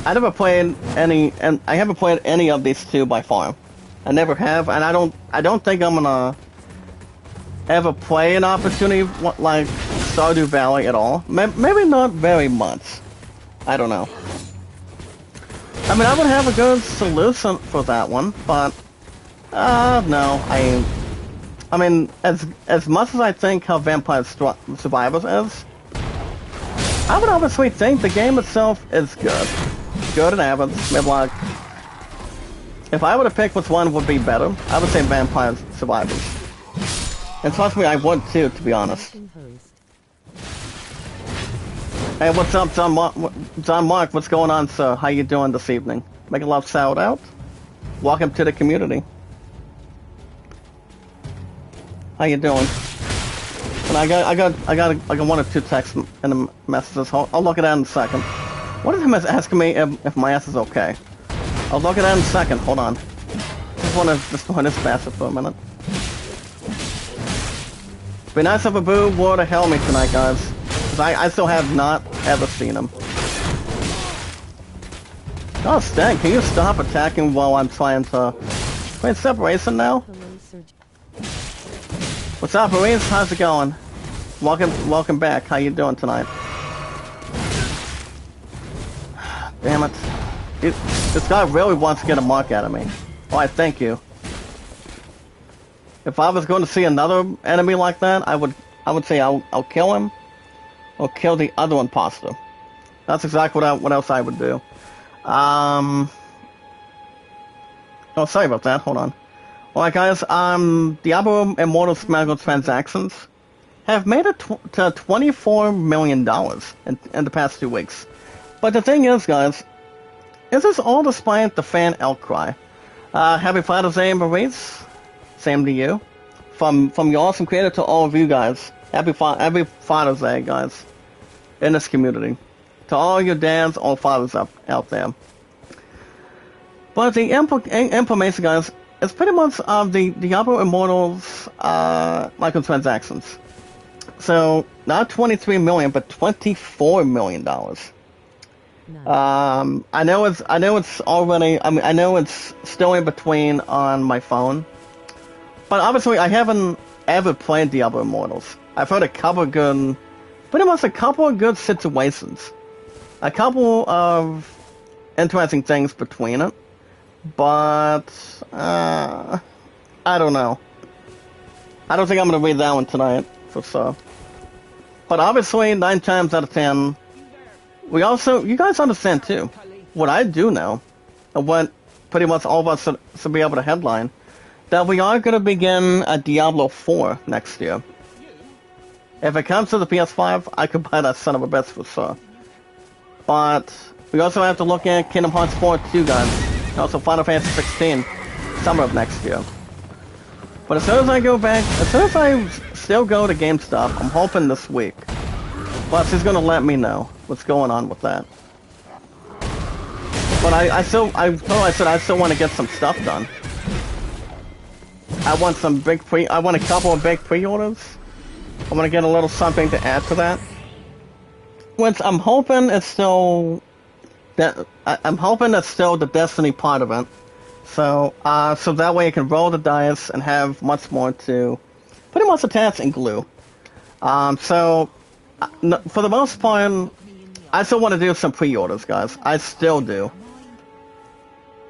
I haven't played any of these two by far. I never have, and I don't think I'm gonna ever play an opportunity like Stardew Valley at all. Maybe not very much. I don't know. I mean, I would have a good solution for that one, but no. I mean, as much as I think how Vampire Survivors is, I would obviously think the game itself is good. Good and average. Maybe like, if I were to pick which one would be better, I would say Vampire Survivors. And trust me, I would too, to be honest. Hey, what's up, John Mark? What's going on, sir? How you doing this evening? Make a love shout out. Welcome to the community. How you doing? And I got like one or two texts in the messages. I'll look at that in a second. What is him asking me if my ass is okay? I'll look at that in a second. Hold on. Just want to destroy this bastard for a minute. Be nice if a boo were to help me tonight, guys. Because I still have not ever seen him. Oh, Stan, can you stop attacking while I'm trying to... Wait, separation now? What's up, Marines? How's it going? Welcome back. How you doing tonight? Damn it. This guy really wants to get a mark out of me. Alright, thank you. If I was going to see another enemy like that, I would say I'll kill him, or kill the other imposter. That's exactly what else I would do. Oh, sorry about that. Hold on. Alright, guys. Diablo Immortal's microtransactions have made it to $24 million in the past 2 weeks. But the thing is, guys, this is all despite the fan outcry. Happy Father's Day, Maurice. Same to you. From your awesome creator to all of you guys. Happy Father's Day, guys. In this community. To all your dads, all fathers out there. But the information, guys, is pretty much of the Diablo Immortals microtransactions. So, not 23 million, but $24 million. Nice. I know it's already, I know it's still in between on my phone. But obviously, I haven't ever played Diablo Immortals. I've heard pretty much a couple of good situations. A couple of interesting things between it. But, I don't know. I don't think I'm going to read that one tonight, for sure. But obviously, 9 times out of 10, you guys understand too, what I do know, and what pretty much all of us should be able to headline, that we are going to begin a Diablo 4 next year. If it comes to the PS5, I could buy that son of a bitch for sure. But we also have to look at Kingdom Hearts 4 too, guys. And also Final Fantasy 16, summer of next year. But as soon as I go back, as soon as I still go to GameStop, I'm hoping this week. Plus, he's gonna let me know what's going on with that. But I still want to get some stuff done. I want a couple of big pre-orders. I want to get a little something to add to that. Which I'm hoping it's still the Destiny part of it. So that way I can roll the dice and have much more to pretty much attach and glue. For the most part, I still want to do some pre-orders, guys. I still do.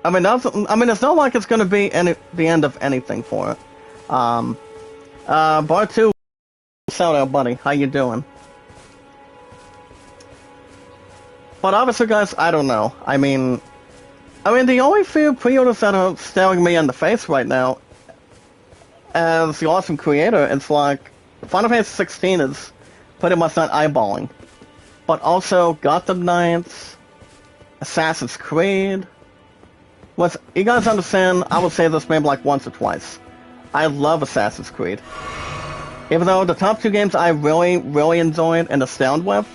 I mean, it's not like it's going to be the end of anything for it. Bar 2, shout out, buddy. How you doing? But obviously, guys, I don't know. I mean, the only few pre-orders that are staring me in the face right now, as the awesome creator, it's like Final Fantasy 16 is pretty much not eyeballing. But also Gotham Knights, Assassin's Creed. You guys understand, I will say this maybe like once or twice. I love Assassin's Creed. Even though the top two games I really, really enjoyed and astounded with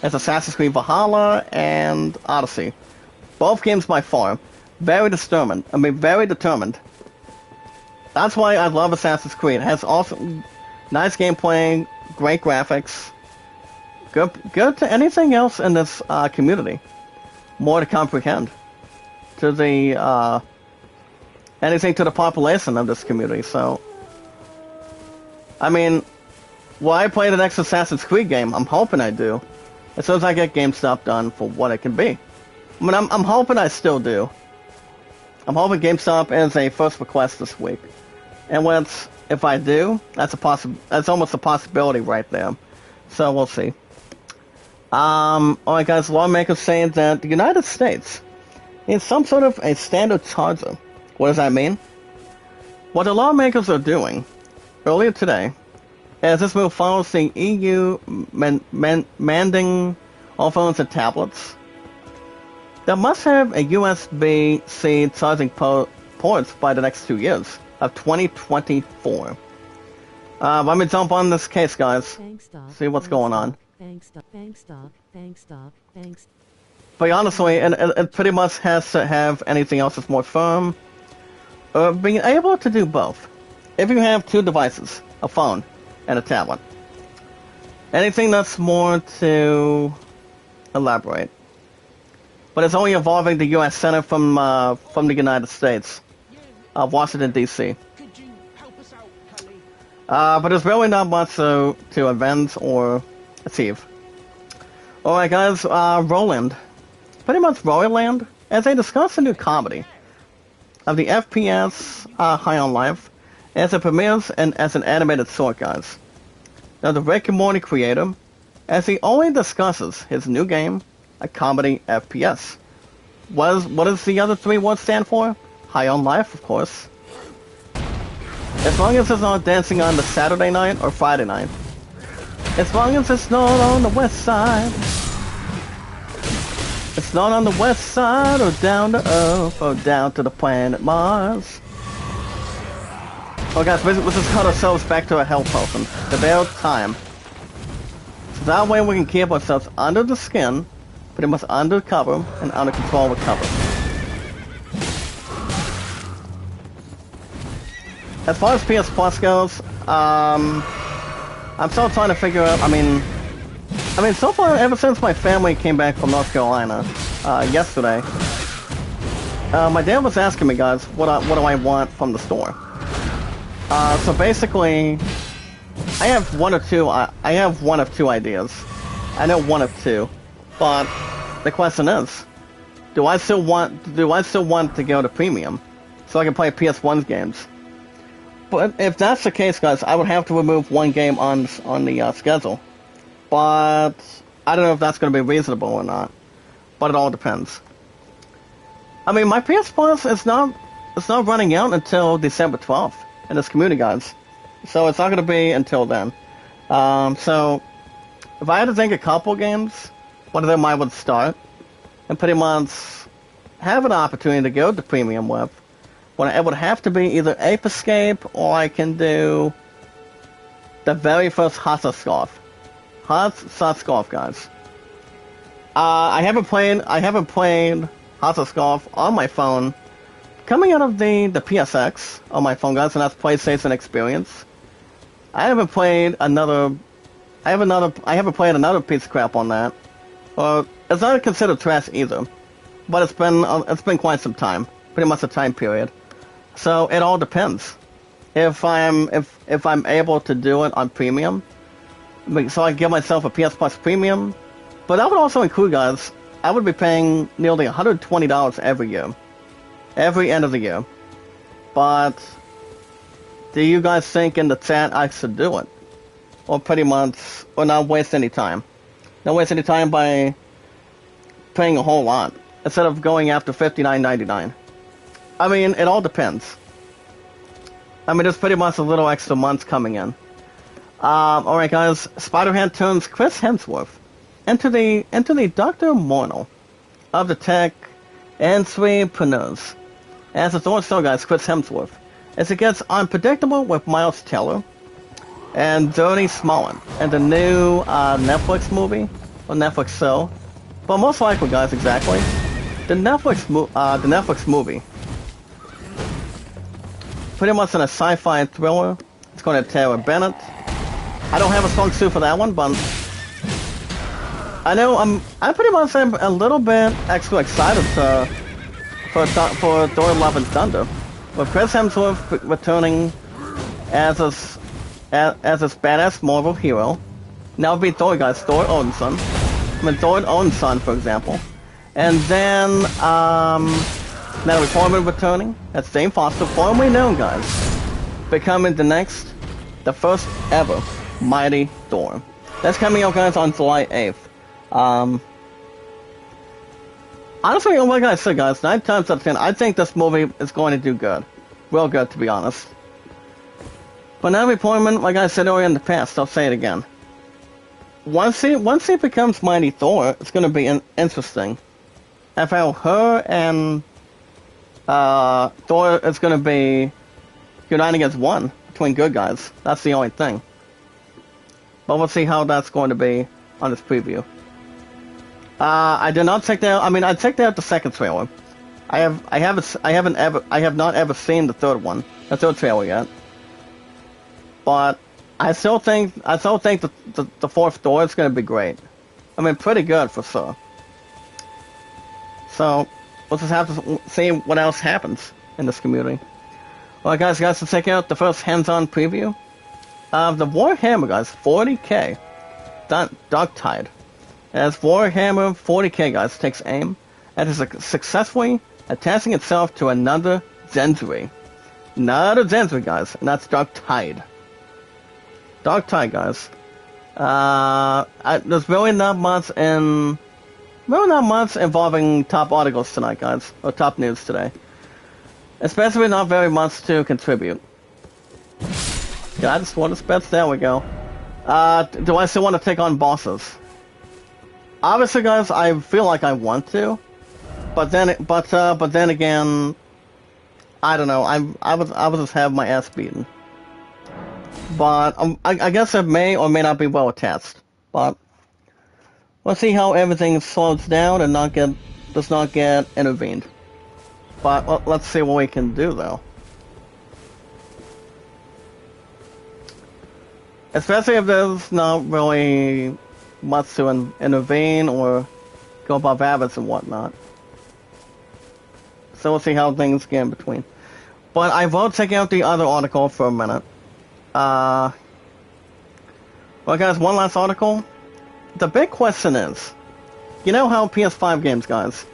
is Assassin's Creed Valhalla and Odyssey. Both games by far. Very determined. That's why I love Assassin's Creed. It has awesome, nice gameplay, great graphics. Good to anything else in this community. More to comprehend. To the, anything to the population of this community, so. I mean, will I play the next Assassin's Creed game? I'm hoping I do. As soon as I get GameStop done for what it can be. I mean, I'm hoping I still do. I'm hoping GameStop is a first request this week. And if I do, that's almost a possibility right there. So we'll see. Alright guys, lawmakers saying that the United States is some sort of a standard charger. What does that mean? What the lawmakers are doing earlier today, as this move follows the EU mandating all phones and tablets that must have a USB-C charging ports by the next 2 years of 2024. Let me jump on this case, guys. See what's going on. But honestly, it pretty much has to have anything else that's more firm. Being able to do both. If you have two devices, a phone and a tablet. Anything that's more to elaborate. But it's only involving the U.S. Senate from the United States. Washington, D.C. But there's really not much to invent or achieve. Alright guys, Roland. Pretty much Roland, as they discuss a new comedy of the FPS High on Life, as it premieres and as an animated short, guys. Now the Rick and Morty creator, as he only discusses his new game, a comedy FPS. What does the other three words stand for? High on Life, of course. As long as it's not dancing on the Saturday night or Friday night. As long as it's not on the west side. It's not on the west side or down to Earth or down to the planet Mars. Oh guys, let's just cut ourselves back to a health potion. About time. So that way we can keep ourselves under the skin, pretty much under cover and under control with cover. As far as PS Plus goes, I'm still trying to figure out, I mean, so far, ever since my family came back from North Carolina, yesterday, my dad was asking me, guys, what do I want from the store? So basically, I have one of two ideas. I know one of two, but the question is, do I still want to go to premium, so I can play PS1's games? But if that's the case, guys, I would have to remove one game on the schedule. But I don't know if that's going to be reasonable or not, but it all depends. I mean, my PS Plus is not running out until December 12th in this community guides, so it's not going to be until then. So if I had to think a couple games, one of them I would start and pretty much have an opportunity to go to premium with. When it would have to be either Ape Escape or I can do the very first Hasa Scarf. Hasa Scarf, guys. I haven't played Hasa Scarf on my phone. Coming out of the PSX on my phone, guys, and that's PlayStation Experience. I haven't played another piece of crap on that. It's not considered trash either, but it's been quite some time, pretty much a time period. So it all depends. If I'm able to do it on premium, so I give myself a PS Plus premium, but that would also include, guys, I would be paying nearly $120 every year, every end of the year. But do you guys think in the chat I should do it, or pretty much, or not waste any time? Not waste any time by paying a whole lot instead of going after $59.99. I mean, it all depends. I mean, there's pretty much a little extra months coming in. Alright guys, Spider-Man turns Chris Hemsworth into the Dr. Morno of the tech entrepreneurs. As it's also, guys, Chris Hemsworth, as it gets unpredictable with Miles Teller and Dirty Smollett and the new Netflix movie, or Netflix show, but most likely, guys, exactly, the Netflix movie. Pretty much in a sci-fi thriller. It's going to Tara Bennett. I don't have a strong suit for that one, but I know I pretty much am a little bit extra excited for Thor: Love and Thunder, with Chris Hemsworth returning as this badass Marvel hero. Now it'd be Thor, guys, Thor Odinson. I mean, Thor Odinson, for example, and then Natalie Portman returning. That's Jane Foster, formerly known, guys, becoming the first ever Mighty Thor. That's coming out, guys, on July 8th. Honestly, like I said, guys, 9 times out of 10, I think this movie is going to do good. Real good, to be honest. But Natalie Portman, like I said earlier in the past, I'll say it again. Once he becomes Mighty Thor, it's going to be interesting. I felt her and Thor is going to be uniting as one between good guys. That's the only thing. But we'll see how that's going to be on this preview. I did not check out. I mean, I checked out the second trailer. I have not ever seen the third trailer yet. But I still think the fourth Thor is going to be great. I mean, pretty good for sure. So we'll just have to see what else happens in this community. Well, guys, to check out the first hands-on preview of the Warhammer, guys, 40k Dark Tide. As Warhammer 40k, guys, takes aim and is successfully attaching itself to another Zenzui. Another Zenzui, guys, and that's Dark Tide. Dark Tide, guys. There's really not much involving top articles tonight, guys, or top news today. Especially not very much to contribute. Yeah, I just want to spend. There we go. Do I still want to take on bosses? Obviously, guys, I feel like I want to, but then again, I don't know. I was just have my ass beaten. But I guess it may or may not be well attached. But let's see how everything slows down and does not get intervened. But let's see what we can do though. Especially if there's not really much to intervene or go above habits and whatnot. So we'll see how things get in between. But I will check out the other article for a minute. Well, guys, one last article. The big question is, you know how PS5 games, guys,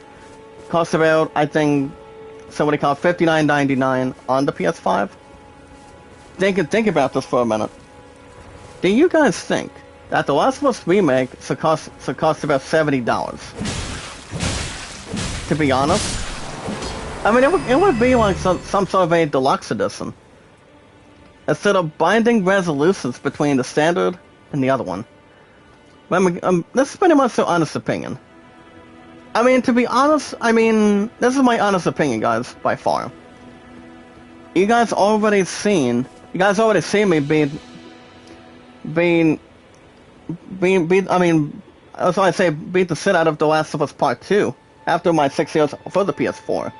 cost about, I think, somebody called $59.99 on the PS5? Think about this for a minute. Do you guys think that The Last of Us remake should cost about $70. To be honest, I mean it would be like some sort of a deluxe edition instead of binding resolutions between the standard and the other one. This is pretty much an honest opinion. I mean, to be honest, this is my honest opinion, guys, by far. You guys already seen me beat, beat the shit out of The Last of Us Part 2 after my 6 years for the PS4.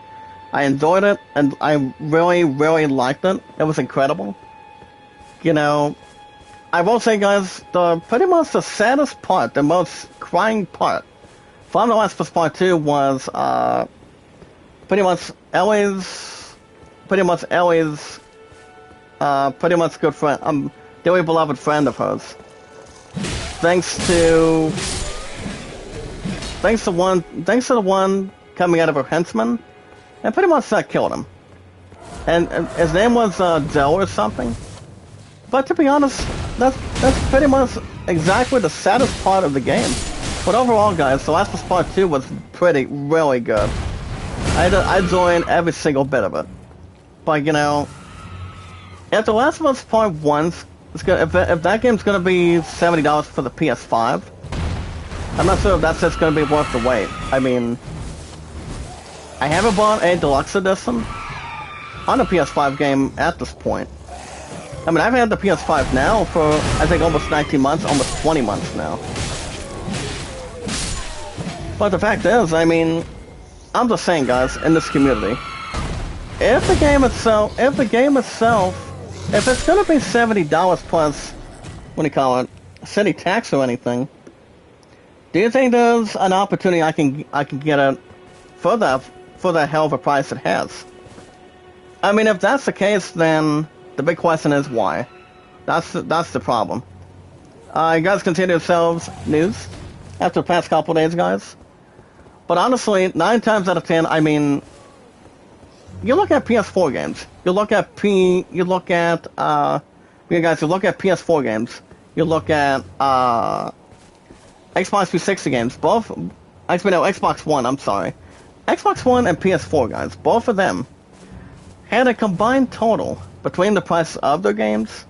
I enjoyed it, and I really, really liked it. It was incredible. You know, I will say, guys, pretty much the saddest part, the most crying part from The Last of Us Part 2 was, pretty much Ellie's pretty much good friend, dearly beloved friend of hers. Thanks to the one coming out of her henchman, and pretty much that killed him. And his name was Joe or something. But to be honest, that's pretty much exactly the saddest part of the game. But overall, guys, The Last of Us Part 2 was really good. I enjoyed every single bit of it. But you know, if The Last of Us Part 1, if that game's gonna be $70 for the PS5, I'm not sure if that's just gonna be worth the wait. I mean, I haven't bought a deluxe edition on a PS5 game at this point. I mean, I've had the PS5 now for, I think, almost 19 months, almost 20 months now. But the fact is, I mean, I'm just saying, guys, in this community, if the game itself, if it's gonna be $70 plus, what do you call it, city tax or anything, do you think there's an opportunity I can get it for that hell of a price it has? I mean, if that's the case, then the big question is why. That's the problem. You guys continue yourselves news after the past couple days, guys. But honestly, 9 times out of 10, I mean, you look at PS4 games. You look at PS4 games. You look at Xbox 360 games. Xbox One. I'm sorry, Xbox One and PS4 guys. Both of them had a combined total between the price of their games.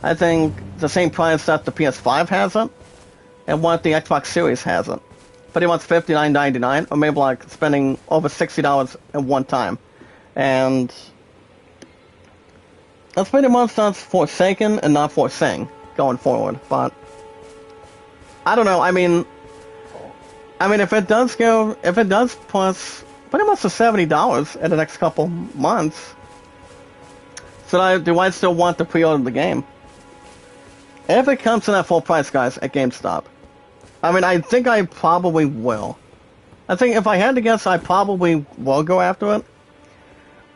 I think the same price that the PS5 has it, and what the Xbox Series has it. Pretty much $59.99, or maybe like spending over $60 at one time. And that's pretty much that's forsaken and not forsaken going forward. But I don't know. I mean, if it does plus pretty much to $70 in the next couple months, do I still want to pre-order the game? If it comes to that full price, guys, at GameStop, I mean, I think I probably will. I think if I had to guess, I probably will go after it.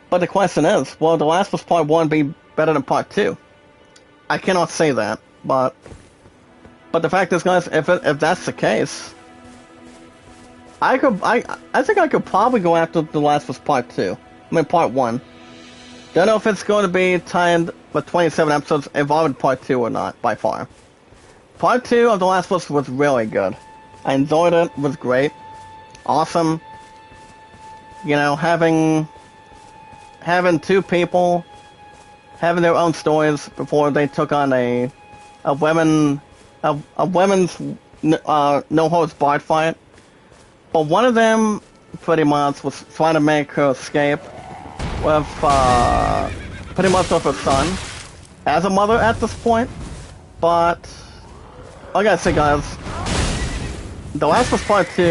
But the question is, will The Last of Us Part 1 be better than Part 2? I cannot say that, but the fact is, guys, if that's the case, I think I could probably go after The Last of Us Part 2. I mean, Part 1. Don't know if it's going to be timed with 27 episodes involving Part 2 or not, by far. Part 2 of The Last of Us was really good. I enjoyed it, it was great. Awesome. You know, having two people having their own stories before they took on a women's no holds barred fight. But one of them pretty much was trying to make her escape with pretty much with her son as a mother at this point. But like I said, guys, The Last of Us Part 2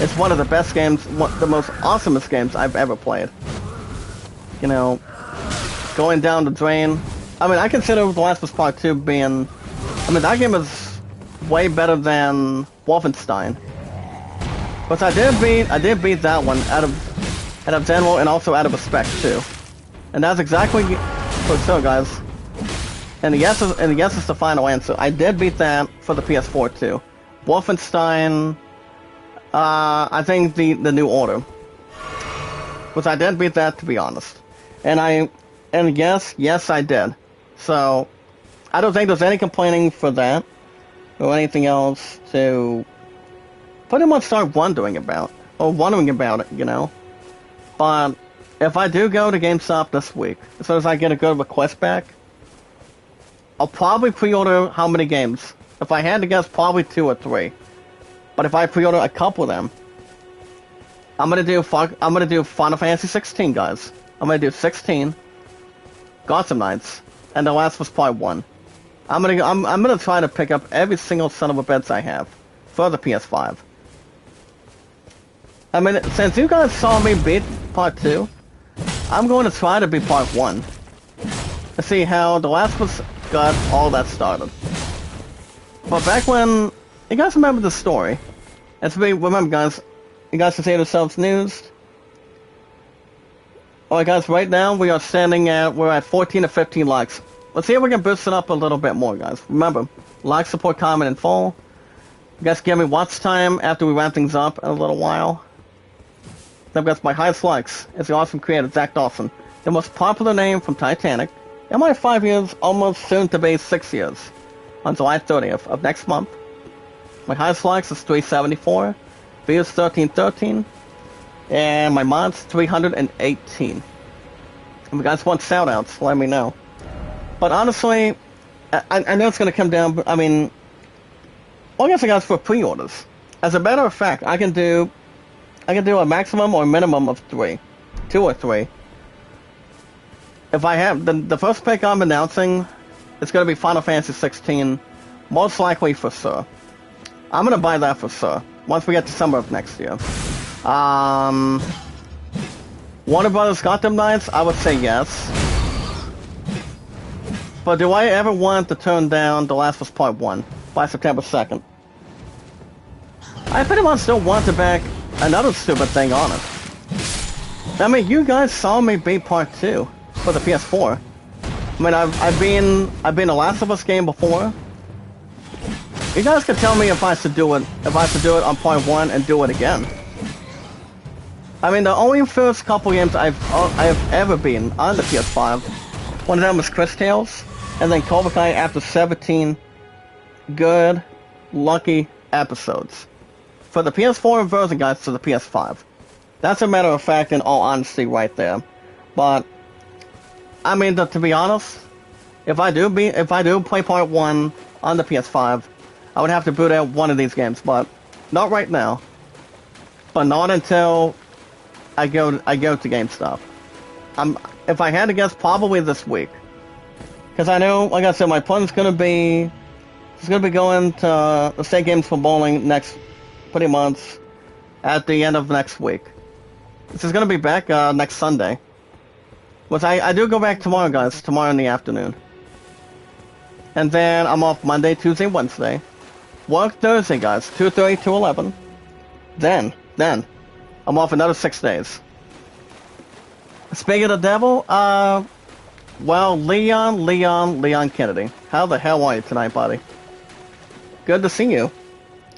is one of the best games, the most awesomest games I've ever played. You know, going down the drain. I mean, I consider The Last of Us Part 2 being, I mean, that game is way better than Wolfenstein. But I did beat that one out of general and also out of respect too. And that's exactly so, guys. And yes is the final answer. I did beat that for the PS4 too. Wolfenstein, I think the New Order. Which I did beat that, to be honest. And yes I did. So I don't think there's any complaining for that. or anything else to pretty much start wondering about it, you know. But if I do go to GameStop this week, as soon as I get a good request back, I'll probably pre-order how many games? If I had to guess, probably 2 or 3. But if I pre-order a couple of them, I'm gonna do Final Fantasy 16, guys. I'm gonna do 16, Gotham Knights, and The Last of Us Part 1. I'm gonna try to pick up every single son of a bitch I have for the PS5. I mean, since you guys saw me beat Part 2, I'm going to try to beat Part 1 to see how The Last of Us got all that started. But back when, you guys remember the story? Remember, guys, you guys consider yourselves news. Alright, guys, right now we're at 14 to 15 likes. Let's see if we can boost it up a little bit more, guys. Remember, like, support, comment, and follow. You guys give me watch time after we wrap things up in a little while. Then that's my highest likes. It's the awesome creator, Zach Dawson. The most popular name from Titanic. In my 5 years, almost soon to be 6 years. On July 30th of next month. My highest likes is 374. Views 1313. And my mods 318. If you guys want shoutouts, let me know. But honestly, I know it's going to come down, but I mean, well, I guess I got for pre-orders. As a matter of fact, I can do a maximum or minimum of 3. 2 or 3. If I have, the first pick I'm announcing, it's going to be Final Fantasy 16, most likely for sure. I'm going to buy that for sure, once we get to summer of next year. Warner Brothers Gotham Knights, I would say yes. But do I ever want to turn down The Last of Us Part 1 by September 2nd? I pretty much still want to back another stupid thing on it. I mean, you guys saw me beat Part 2 for the PS4. I mean, I've been a Last of Us game before. You guys can tell me if I should do it on Part 1 and do it again. I mean, the only first couple games I have ever been on the PS5, one of them was Chris Tales, and then Cobra Kai after 17 good, lucky episodes. For the PS4 version, guys, to the PS5. That's a matter of fact, in all honesty, right there. But I mean, to be honest, if I do play Part 1 on the PS5, I would have to boot out one of these games, but not right now. But not until I go to GameStop. If I had to guess, probably this week. Because I know, like I said, my plan's gonna be going to the State Games for Bowling pretty much at the end of next week. This is gonna be back next Sunday. Which I do go back tomorrow, guys. Tomorrow in the afternoon. And then I'm off Monday, Tuesday, Wednesday. Work Thursday, guys. 2:30 to 11. Then I'm off another 6 days. Speaking of the devil, well, Leon Kennedy. How the hell are you tonight, buddy? Good to see you.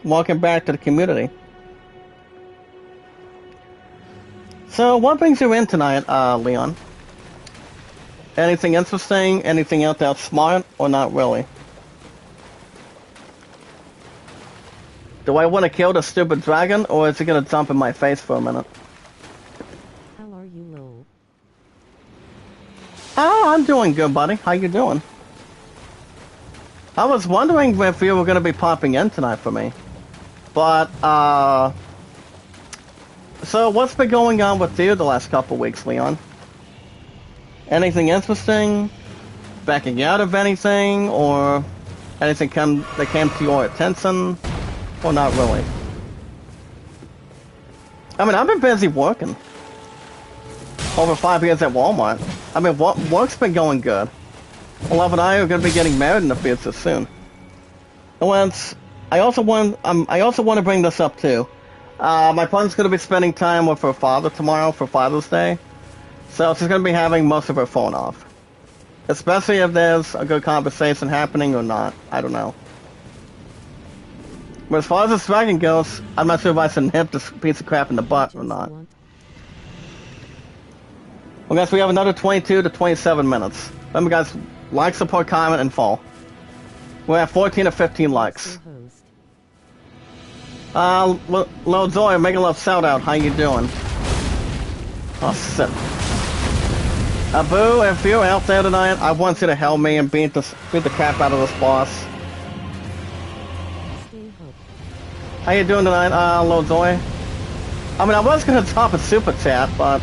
Welcome back to the community. So, what brings you in tonight, Leon? Anything interesting? Anything out there smart? Or not really? Do I want to kill the stupid dragon, or is it gonna jump in my face for a minute? How are you, Lowell? Oh, I'm doing good, buddy. How you doing? I was wondering if you were gonna be popping in tonight for me. But, so what's been going on with you the last couple weeks, Leon? Anything interesting? Backing out of anything? Or anything that came to your attention? Or not really? I mean, I've been busy working. Over 5 years at Walmart. I mean, work's been going good. Love and I are going to be getting married in the future soon. And I also want to bring this up too. My partner's going to be spending time with her father tomorrow for Father's Day. So she's going to be having most of her phone off. Especially if there's a good conversation happening or not. I don't know. But as far as this dragon goes, I'm not sure if I should nip this piece of crap in the butt or not. Well, guys, we have another 22 to 27 minutes. Remember, guys, like, support, comment, and follow. We're at 14 or 15 likes. Host. Lil Zoe, making a love shout out. How you doing? Oh, shit. Abu, if you're out there tonight, I want you to help me and beat the crap out of this boss. Stay hooked. How you doing tonight, Lil Zoe? I mean, I was gonna top a super chat, but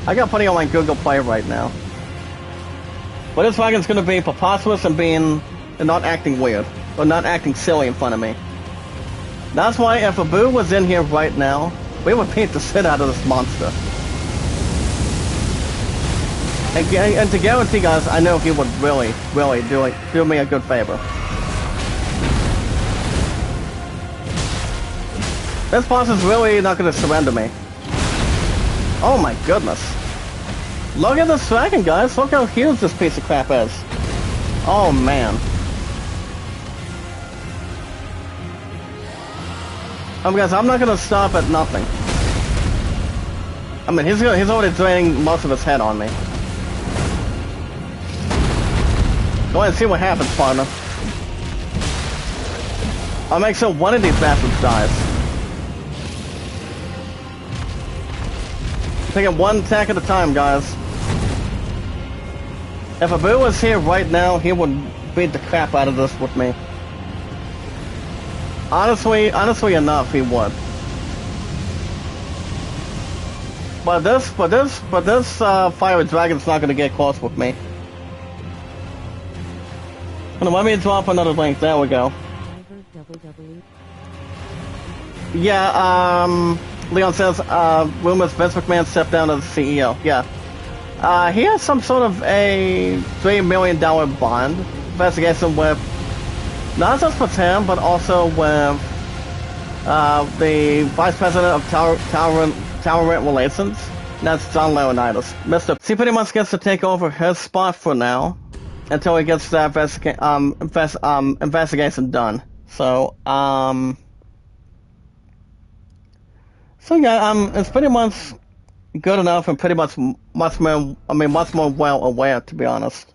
I got plenty on my Google Play right now. But this wagon's gonna be preposterous and not acting weird, or not acting silly in front of me. That's why if Abu was in here right now, we would beat the shit out of this monster. And to guarantee guys, I know he would really do me a good favor. This boss is really not gonna surrender me. Oh my goodness. Look at this dragon, guys. Look how huge this piece of crap is. Oh man. Guys, I'm not gonna stop at nothing. I mean, he's already draining most of his head on me. Go ahead and see what happens, partner. I'll make sure one of these bastards dies. Taking one attack at a time, guys. If Abu was here right now, he would beat the crap out of this with me. Honestly enough, he would. But this fiery dragon's not gonna get close with me. Let me drop another link. There we go. Yeah, Leon says, rumors Vince McMahon stepped down as CEO. Yeah. He has some sort of a $3 million bond investigation with, not just with him, but also with the Vice President of Tower Rent Relations. That's John Laurinaitis. He pretty much gets to take over his spot for now, until he gets that investigation done. So yeah, it's pretty much good enough and pretty much much more well aware, to be honest.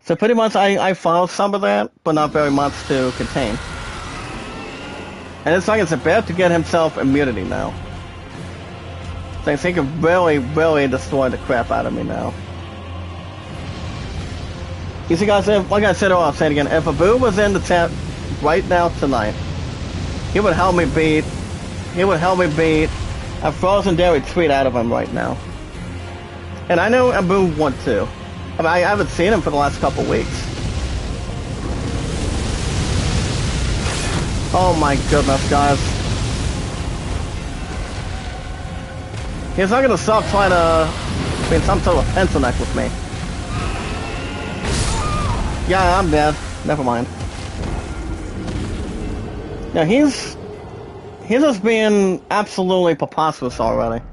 So pretty much I followed some of that, but not very much to contain. And it's like it's about to get himself immunity now. So he can really destroy the crap out of me now. You see, guys, like I said, I'll say it again. If Abu was in the chat right now tonight, he would help me beat a frozen dairy treat out of him right now. And I know Abu would too. I mean, I haven't seen him for the last couple weeks. Oh my goodness, guys. He's not gonna stop trying to be some sort of pencil neck with me. Yeah, I'm dead. Never mind. Yeah, he's just being absolutely preposterous already.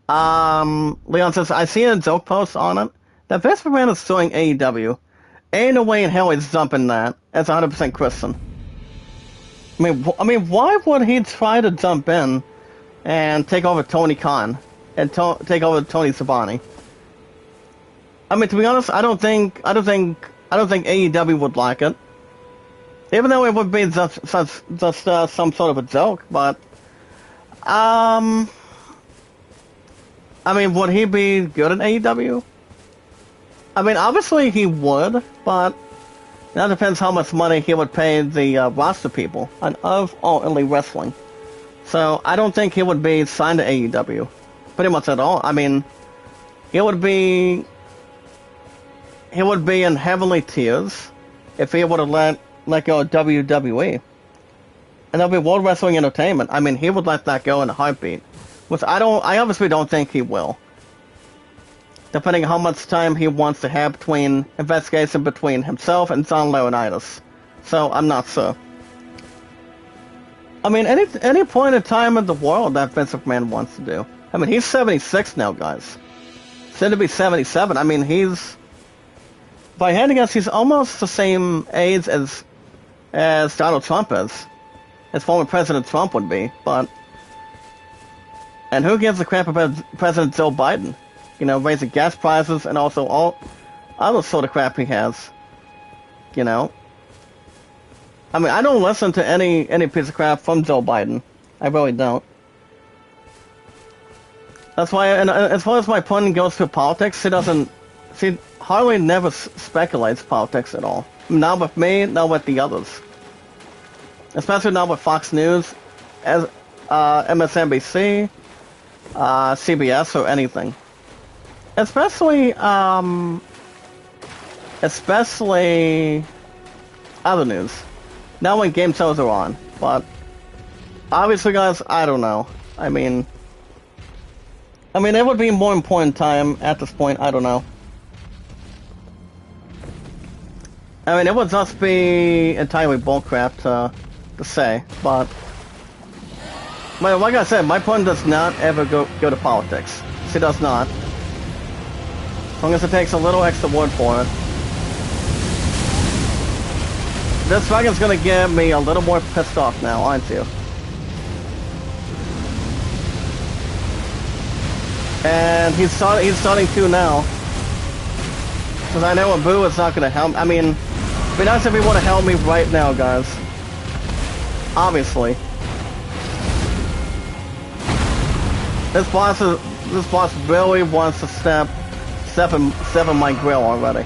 Leon says, I see a joke post on it that Vince McMahon is suing AEW. Ain't no way in hell he's dumping that. That's 100% Christian. I mean, why would he try to jump in and take over Tony Khan and take over Tony Schiavone? I mean, to be honest, I don't think AEW would like it. Even though it would be just some sort of a joke, but I mean, would he be good at AEW? I mean, obviously he would, but that depends how much money he would pay the roster people of only wrestling. So I don't think he would be signed to AEW, pretty much at all. I mean, he would be in heavenly tears if he would have let go of WWE. And there'll be World Wrestling Entertainment. I mean, he would let that go in a heartbeat. Which I obviously don't think he will. Depending on how much time he wants to have between investigation between himself and John Laurinaitis. So, I'm not sure. I mean, any point in time in the world that Vince McMahon wants to do. I mean, he's 76 now, guys. Soon to be 77. I mean, if I had to guess, he's almost the same age as Donald Trump is. As former President Trump would be, but... And who gives a crap about President Joe Biden? You know, raising gas prices and also other sort of crap he has. You know? I mean, I don't listen to any piece of crap from Joe Biden. I really don't. That's why, and as far as my opponent goes to politics, she hardly never speculates politics at all. Not with me, not with the others. Especially not with Fox News, as MSNBC, CBS, or anything. Especially other news. Not when game shows are on, but obviously, guys, I don't know. I mean, it would be more important time at this point. I don't know. I mean, it would just be entirely bullcrap to say, but like I said, my opponent does not ever go to politics. She does not. As long as it takes a little extra word for it. This dragon's gonna get me a little more pissed off now, aren't you? And he's starting to now. Because I know a boo is not gonna help. I mean, it'd be nice if he would have helped me right now, guys. Obviously. This boss really wants to step in my grill already.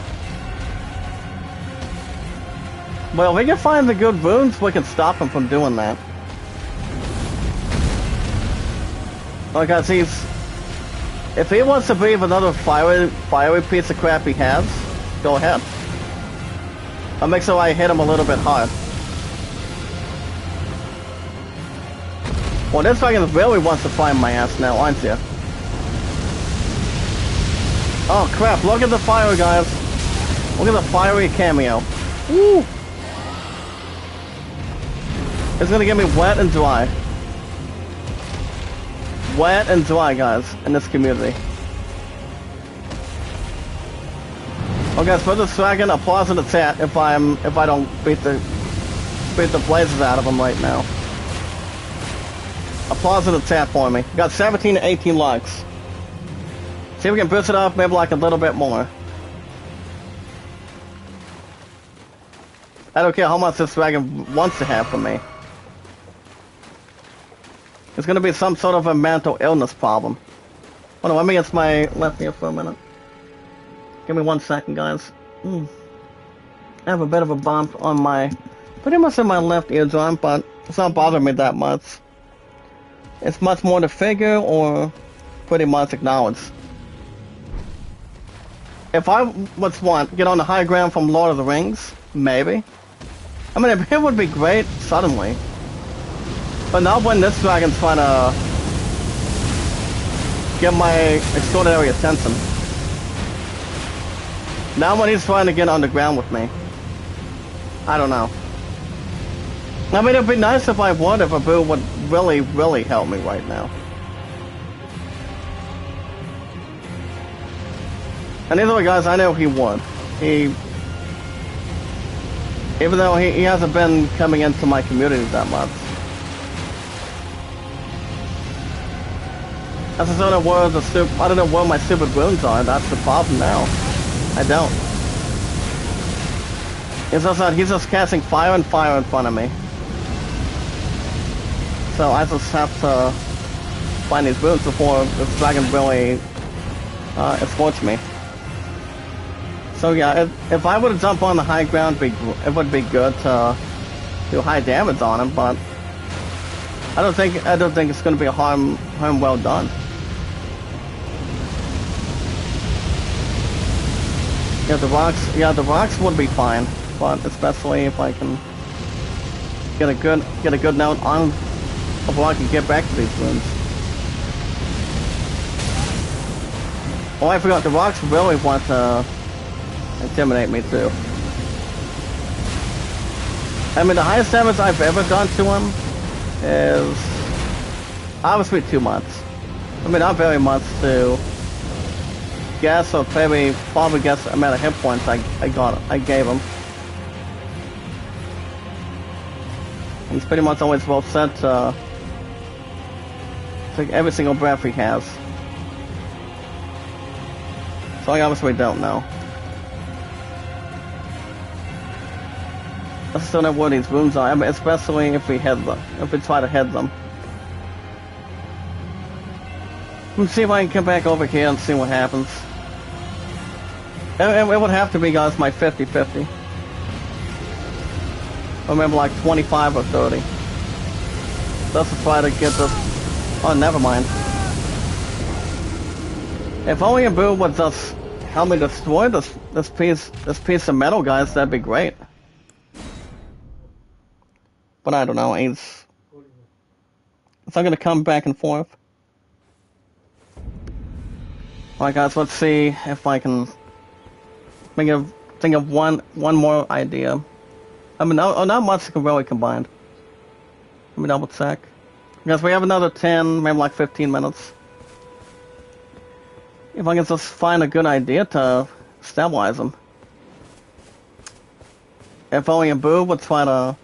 Well, if we can find the good wounds, we can stop him from doing that. Because if he wants to breathe another fiery piece of crap he has, go ahead. I'll make sure I hit him a little bit hard. Well, this dragon really wants to find my ass now, aren't you? Oh crap, look at the fire, guys. Look at the fiery cameo. Woo! It's gonna get me wet and dry. Wet and dry, guys, in this community. Oh, guys, for this dragon, applause in the chat if I don't beat the blazes out of him right now. Applause in the chat for me. Got 17 to 18 likes. See if we can boost it up maybe like a little bit more. I don't care how much this dragon wants to have from me. It's gonna be some sort of a mental illness problem. Hold on, let me get my left ear for a minute. Give me 1 second, guys. I have a bit of a bump on pretty much in my left eardrum, but it's not bothering me that much. It's much more to figure or pretty much acknowledge. If I get on the high ground from Lord of the Rings, maybe. I mean, it would be great suddenly. But not when this dragon's trying to get my extraordinary attention. Now when he's trying to get on the ground with me. I don't know. I mean, it'd be nice if I would, if Abu would really, really help me right now. And either way, guys, I know he would. Even though he hasn't been coming into my community that much. I just don't know where my stupid wounds are. That's the problem now. I don't. He's just casting fire and fire in front of me. So I just have to find these wounds before this dragon really escorts me. So yeah, if I were to jump on the high ground, it would be good to do high damage on him, but I don't think it's going to be a harm well done. Yeah, the rocks would be fine, but especially if I can get a good note on of how I can get back to these rooms. Oh, I forgot, the rocks really want to intimidate me too. I mean, the highest damage I've ever done to him is obviously 2 months. I mean, not very much to guess, or probably guess the amount of hit points I gave him. He's pretty much always well set to take every single breath he has. So I obviously don't know. I still know where these rooms are, I mean, especially if we try to head them. Let's see if I can come back over here and see what happens. It would have to be, guys, my 50-50. Remember, like 25 or 30. Let's try to get this. Oh, never mind. If only a boo would just help me destroy this piece of metal, guys, that'd be great. But I don't know. It's not gonna come back and forth. Alright, guys, let's see if I can think of one more idea. I mean, not much can really combined. Let me double check. Because we have another 10, maybe like 15 minutes. If I can just find a good idea to stabilize them. If only a boo would try to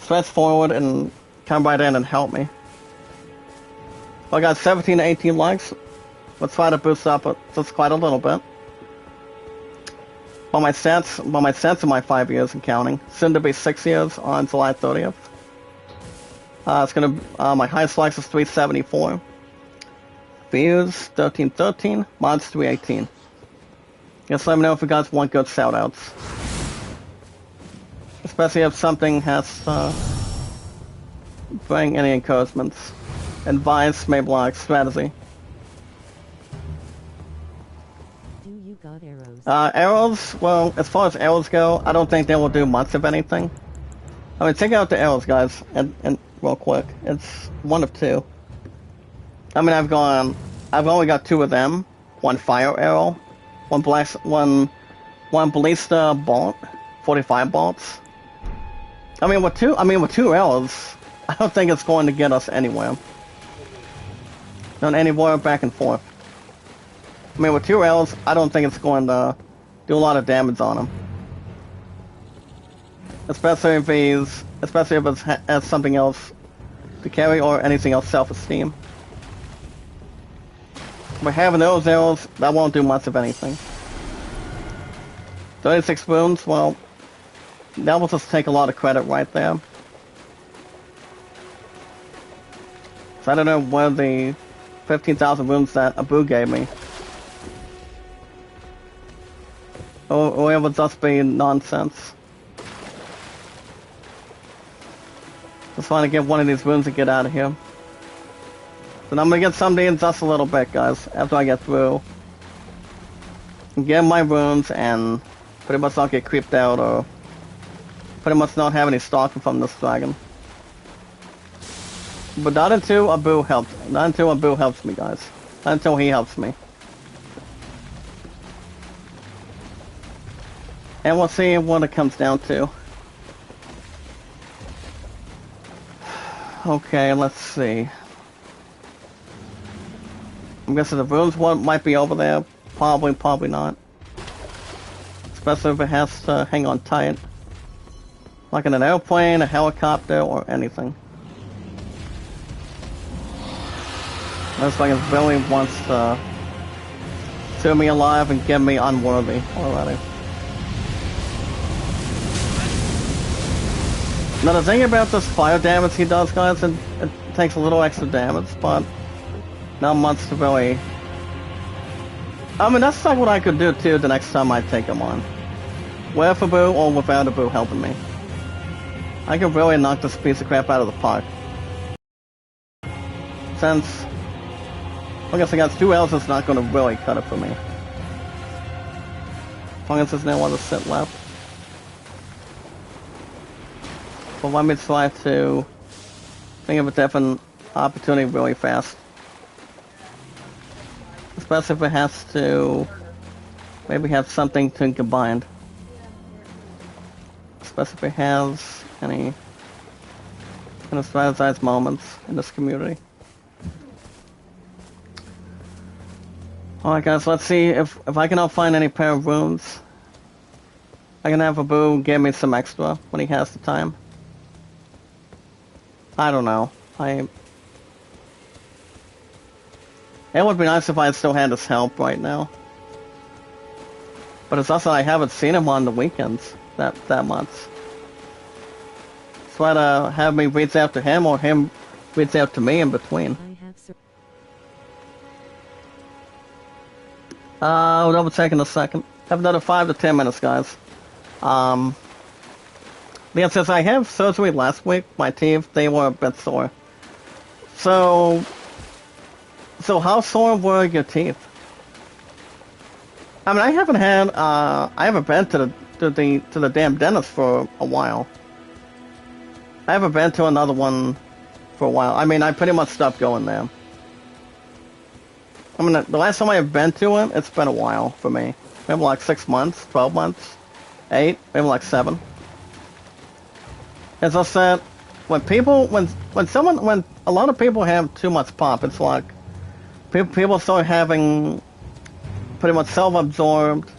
stretch forward and come right in and help me. Well, I got 17 to 18 likes. Let's try to boost up just quite a little bit. By my stats in my 5 years and counting, soon to be 6 years on July 30th. It's gonna, my highest likes is 374. Views, 1313. Mods, 318. Just let me know if you guys want good shoutouts. Especially if something has to bring any encouragements. Advice, maybe like strategy. Do you got arrows? Arrows, well, as far as arrows go, I don't think they will do much of anything. I mean, take out the arrows, guys, and real quick. It's one of two. I mean, I've only got 2 of them. One fire arrow, one ballista bolt, 45 bolts. I mean, with two arrows, I don't think it's going to get us anywhere. Not anywhere back and forth. I mean, with 2 arrows, I don't think it's going to do a lot of damage on him. Especially if it has something else to carry or anything else self-esteem. But having those arrows, that won't do much of anything. 36 wounds, well, that will just take a lot of credit right there. So I don't know where the 15,000 wounds that Abu gave me. Or it would just be nonsense. Just want to get one of these wounds and get out of here. Then I'm gonna get somebody in just a little bit, guys, after I get through. And get my wounds and pretty much not get creeped out or pretty much not have any stalking from this dragon. But not until Abu helps. Not until Abu helps me, guys. Not until he helps me. And we'll see what it comes down to. Okay, let's see. I'm guessing the runes one might be over there. Probably not. Especially if it has to hang on tight. Like in an airplane, a helicopter, or anything. Looks like it really wants to see me alive and get me unworthy already. Now the thing about this fire damage he does, guys, it takes a little extra damage, but not much to really... I mean, that's like what I could do too the next time I take him on. With Abu or without Abu helping me. I could really knock this piece of crap out of the park. Since... I guess I got 2 L's, it's not going to really cut it for me. As long as there's no other sit left. But let me try to think of a different opportunity really fast. Especially if it has to maybe have something to combine. Especially if it has any kind of strategized moments in this community. Alright guys, let's see if I can find any pair of runes. I can have Abu give me some extra when he has the time. I don't know. It would be nice if I still had his help right now. But it's also I haven't seen him on the weekends that much. try to have me reach out to him or him reach out to me in between. I have I'll double check in a second. Have another 5 to 10 minutes, guys. Yeah, since I had surgery last week, my teeth, they were a bit sore. So how sore were your teeth? I mean, I haven't been to the damn dentist for a while. I haven't been to another one for a while. I mean, I pretty much stopped going there. I mean, the last time I have been to it, it's been a while for me. Maybe like 6 months, 12 months, 8, maybe like 7. As I said, when a lot of people have too much pop, it's like people start having pretty much self-absorbed,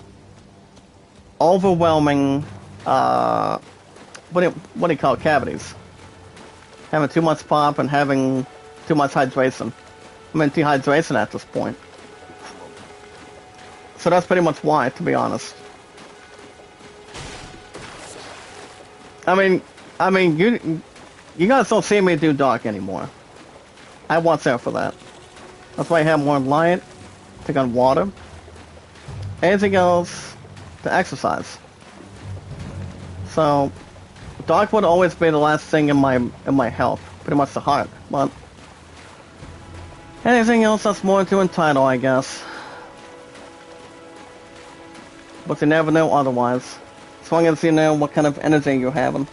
overwhelming, what do you call it, cavities. Having too much pop and having too much hydration. I mean, dehydration at this point. So that's pretty much why, to be honest. I mean, you guys don't see me do dark anymore. I watch out for that. That's why I have more light, take on water. Anything else to exercise. So, dark would always be the last thing in my health, pretty much the heart. But anything else that's more to entitle, I guess. But you never know otherwise. As long as you know what kind of energy you're having.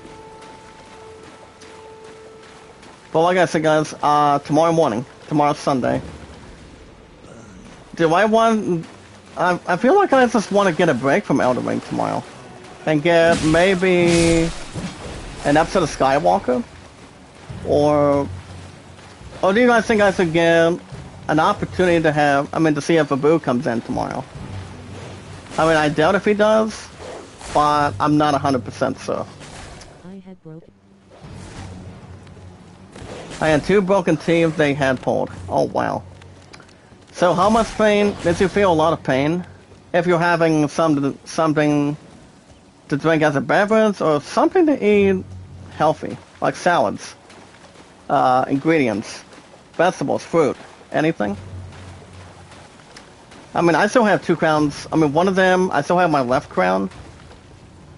But like I said, guys, tomorrow morning, tomorrow's Sunday. I feel like I just want to get a break from Elden Ring tomorrow. And get maybe an episode of Skywalker? Or do you guys think I should get an opportunity to see if Abu comes in tomorrow? I mean, I doubt if he does, but I'm not 100% sure. I had 2 broken teeth they had pulled. Oh, wow. So how much pain? Did you feel a lot of pain? If you're having something to drink as a beverage or something to eat healthy, like salads, ingredients, vegetables, fruit, anything? I mean, I still have 2 crowns. I mean, one of them, I still have my left crown.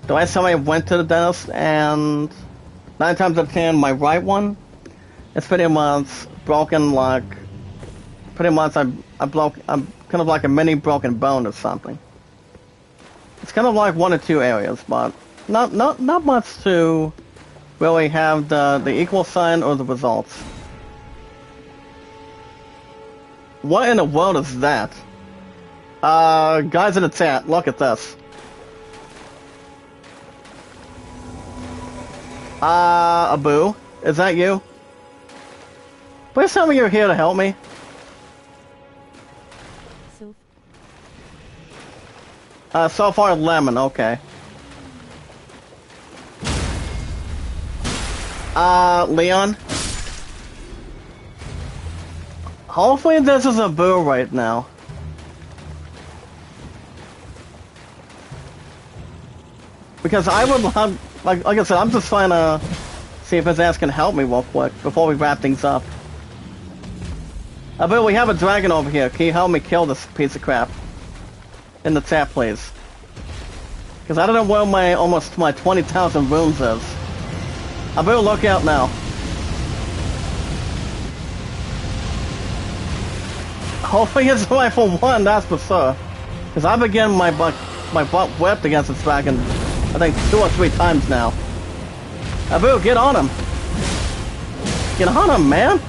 The last time I went to the dentist, and 9 times out of 10, my right one, it's pretty much broken, like, pretty much I'm kind of like a mini broken bone or something. It's kind of like 1 or 2 areas, but not much to really have the equal sign or the results. What in the world is that? Guys in the chat, look at this. Abu, is that you? Please tell me you're here to help me. So far lemon, okay. Leon? Hopefully this is Abu right now. Because I would have, like I said, I'm just trying to see if his ass can help me real quick before we wrap things up. But we have a dragon over here. Can you help me kill this piece of crap? In the chat, please. Because I don't know where my 20,000 runes is. I better look out now. Hopefully it's right for 1, that's for sure. Because I've been getting my butt whipped against this dragon, I think 2 or 3 times now. Abu, get on him! Get on him, man!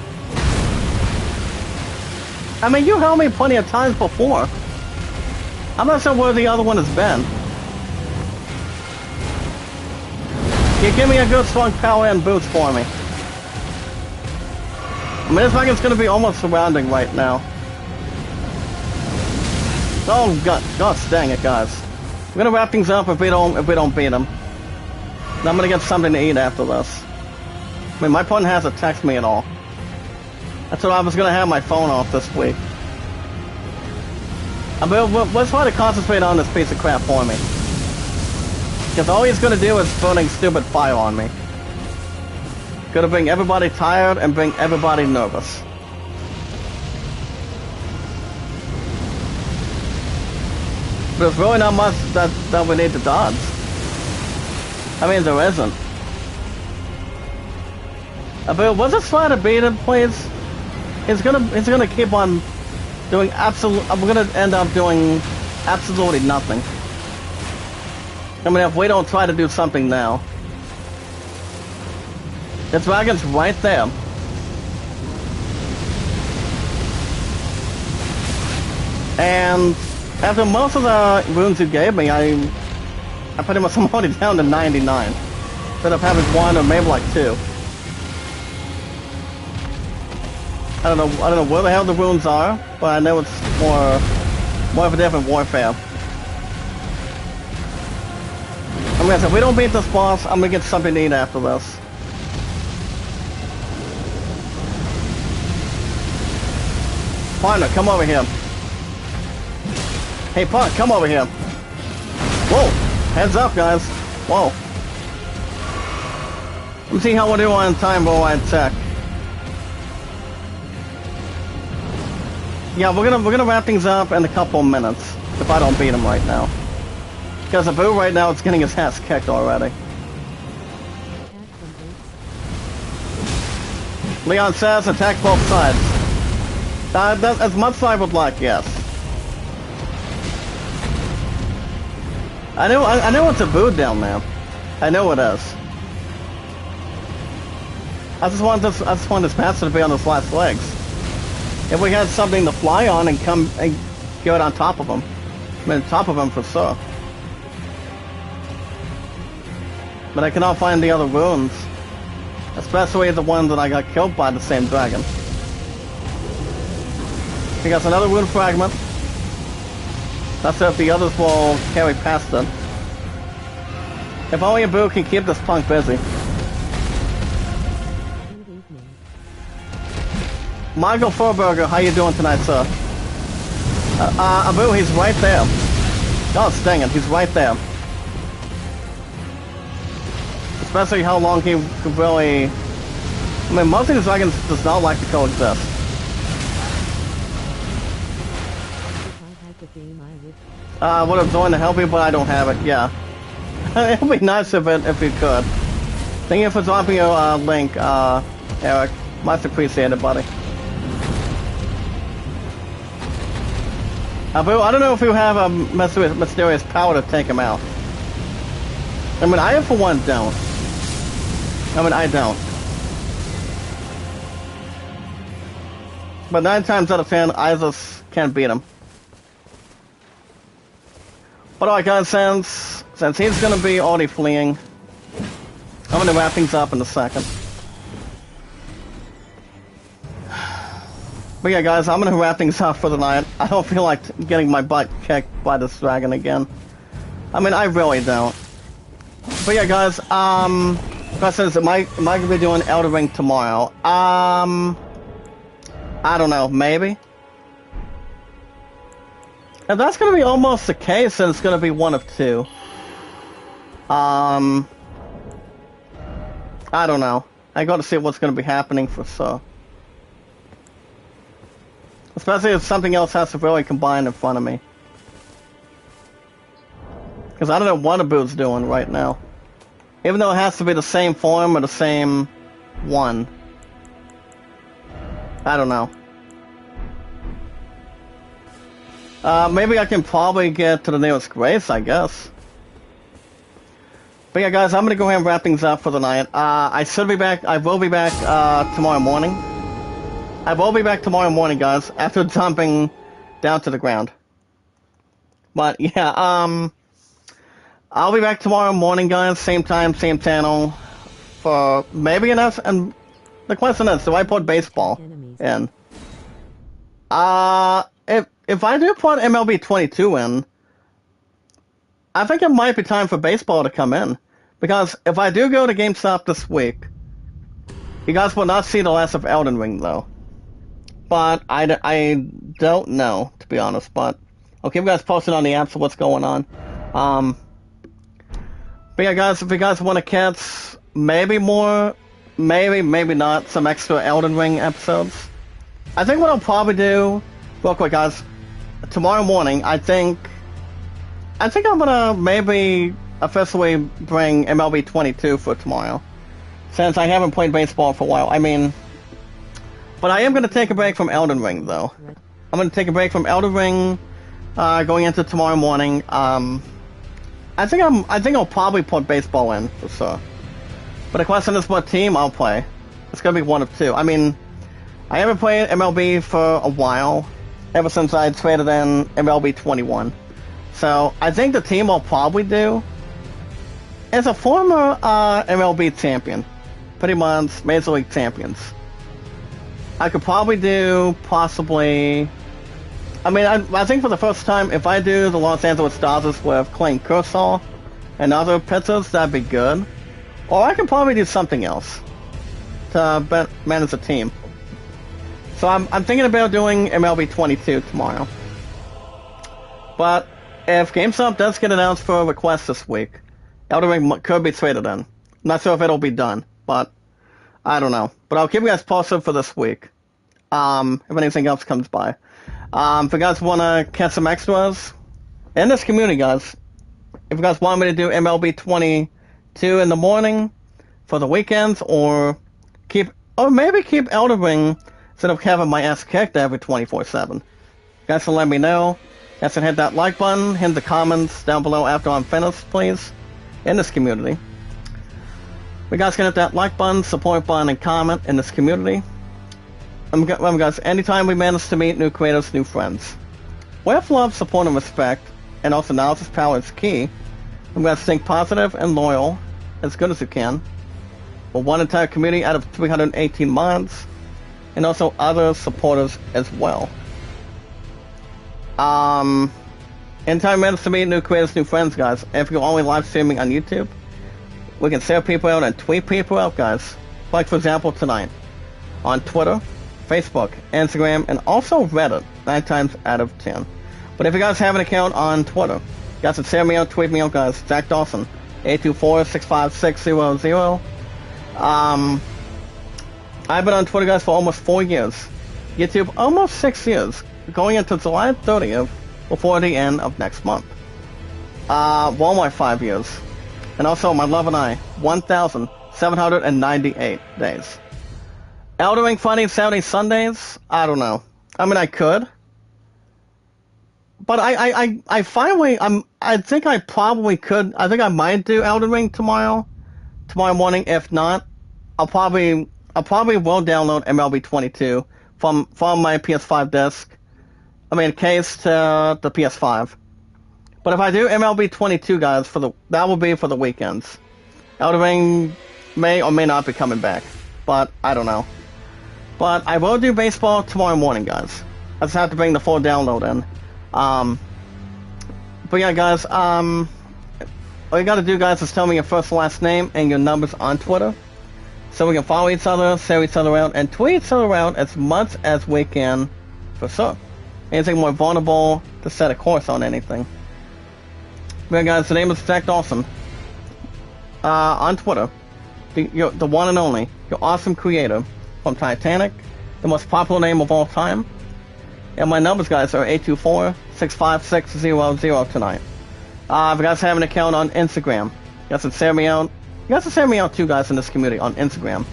I mean, you helped me plenty of times before. I'm not sure where the other one has been. You give me a good strong power and boost for me. I mean, it's like it's gonna be almost surrounding right now. Oh god, gosh dang it, guys. We're gonna wrap things up if we don't beat him. And I'm gonna get something to eat after this. I mean, my opponent hasn't texted me at all. That's what I was gonna have my phone off this week. I mean, let's try to concentrate on this piece of crap for me. Because all he's gonna do is burning stupid fire on me. Gonna bring everybody tired and bring everybody nervous. There's really not much that we need to dodge. I mean, there isn't. But was it try to beat him, please? He's gonna keep on doing we're gonna end up doing absolutely nothing. I mean, if we don't try to do something now. The dragon's right there. And after most of the runes you gave me, I pretty much am already down to 99. Instead of having one or maybe like two. I don't know where the hell the runes are, but I know it's more of a different warfare. I mean, if we don't beat this boss, I'm gonna get something to eat after this. Partner, come over here. Hey, Punk, come over here. Whoa, heads up, guys. Whoa. Let's see how we do on time while I attack. Yeah, we're gonna wrap things up in a couple of minutes if I don't beat him right now. Because Abu right now is getting his ass kicked already. Leon says attack both sides. That's as much as I would like, yes. I know it's Abu down there. I know it is. I just want this bastard to be on his last legs. If we had something to fly on and come and get on top of him. I mean, top of him for sure. But I cannot find the other runes. Especially the ones that I got killed by the same dragon. He got another rune fragment. That's if the others will carry past it. If only Abu can keep this punk busy. Michael Furberger, how you doing tonight, sir? Abu, he's right there. Oh, dang it, he's right there. Especially how long he could really... I mean, most of these dragons does not like to coexist. I would have joined to help you, but I don't have it, yeah. It would be nice if you could. Thank you for dropping your link, Eric. Much appreciated, buddy. Abu, I don't know if you have a mysterious power to take him out. I mean, I for one don't. I don't. But 9 times out of 10, I just can't beat him. But alright guys, since he's gonna be already fleeing, I'm gonna wrap things up in a second. But yeah guys, I'm gonna wrap things up for the night. I don't feel like getting my butt kicked by this dragon again. I mean, I really don't. But yeah guys, questions, am I gonna be doing Elden Ring tomorrow? I don't know, maybe? If that's gonna be almost the case, then it's gonna be one of two. I don't know. I gotta see what's gonna be happening for sure. Especially if something else has to really combine in front of me. Because I don't know what Abu's doing right now. Even though it has to be the same form or the same one. I don't know. Maybe I can probably get to the nearest grace, I guess. But yeah, guys, I'm gonna go ahead and wrap things up for the night. I will be back tomorrow morning. I will be back tomorrow morning, guys, after jumping down to the ground. But yeah, I'll be back tomorrow morning, guys, same time, same channel, for maybe an S. And the question is, do I put baseball in? If I do put MLB 22 in, I think it might be time for baseball to come in. Because if I do go to GameStop this week, you guys will not see the last of Elden Ring, though. But I don't know, to be honest. But I'll keep you guys posted on the apps of what's going on. But yeah, guys, if you guys want to catch maybe more maybe not, some extra Elden Ring episodes. I think what I'll probably do, real quick guys, tomorrow morning, I think I'm gonna maybe officially bring MLB 22 for tomorrow, since I haven't played baseball for a while. I mean, but I am gonna take a break from Elden Ring though. I'm gonna take a break from Elden Ring, going into tomorrow morning. I think I'll probably put baseball in for sure. But the question is what team I'll play. It's gonna be one of two. I mean, I haven't played MLB for a while, ever since I traded in MLB 21. So I think the team I'll probably do is a former MLB champion, pretty much Major League champions. I could probably do possibly. I mean, I think for the first time, if I do the Los Angeles Dodgers with Clayton Kershaw and other pitchers, that'd be good. Or I could probably do something else to manage a team. So I'm thinking about doing MLB 22 tomorrow. But if GameStop does get announced for a request this week, Elden Ring could be traded in. Not sure if it'll be done, but I don't know. But I'll keep you guys posted for this week. If anything else comes by. If you guys want to catch some extras in this community, guys, if you guys want me to do MLB 22 in the morning for the weekends, or maybe keep Elden Ring instead of having my ass kicked every 24/7, you guys can let me know. You guys can hit that like button, hit the comments down below after I'm finished, please, in this community. You guys can hit that like button, support button, and comment in this community. Remember guys, anytime we manage to meet new creators, new friends, with love, support, and respect, and also knowledge is power is key, remember guys, think positive and loyal, as good as you can. We're one entire community out of 318 mods, and also other supporters as well. Anytime we manage to meet new creators, new friends, guys, if you're only live streaming on YouTube, we can share people out and tweet people out, guys. Like for example tonight, on Twitter, Facebook, Instagram, and also Reddit, 9 times out of 10. But if you guys have an account on Twitter, you guys can share me out, tweet me out, guys. Zach Dawson, 824-65600. I've been on Twitter, guys, for almost 4 years. YouTube, almost 6 years, going into July 30th, before the end of next month. Walmart, 5 years. And also, my love and I, 1,798 days. Elden Ring Fridays, Saturdays, Sundays? I don't know. I mean, I could. But I finally, I think I probably could. I think I might do Elden Ring tomorrow morning. If not, I'll probably will download MLB 22 from my PS5 disc. I mean, case to the PS5. But if I do MLB 22, guys, that will be for the weekends. Elden Ring may or may not be coming back, but I don't know. But I will do baseball tomorrow morning, guys. I just have to bring the full download in. But yeah, guys, all you gotta do, guys, is tell me your first and last name and your numbers on Twitter, so we can follow each other, share each other out, and tweet each other out as much as we can, for sure. Anything more vulnerable to set a course on anything. But yeah, guys, the name is Zach Dawson. On Twitter, the one and only, your awesome creator from Titanic, the most popular name of all time. And my numbers, guys, are 824-65600 tonight. If you guys have an account on Instagram, you guys can share me out. You guys can share me out too, guys, in this community on Instagram.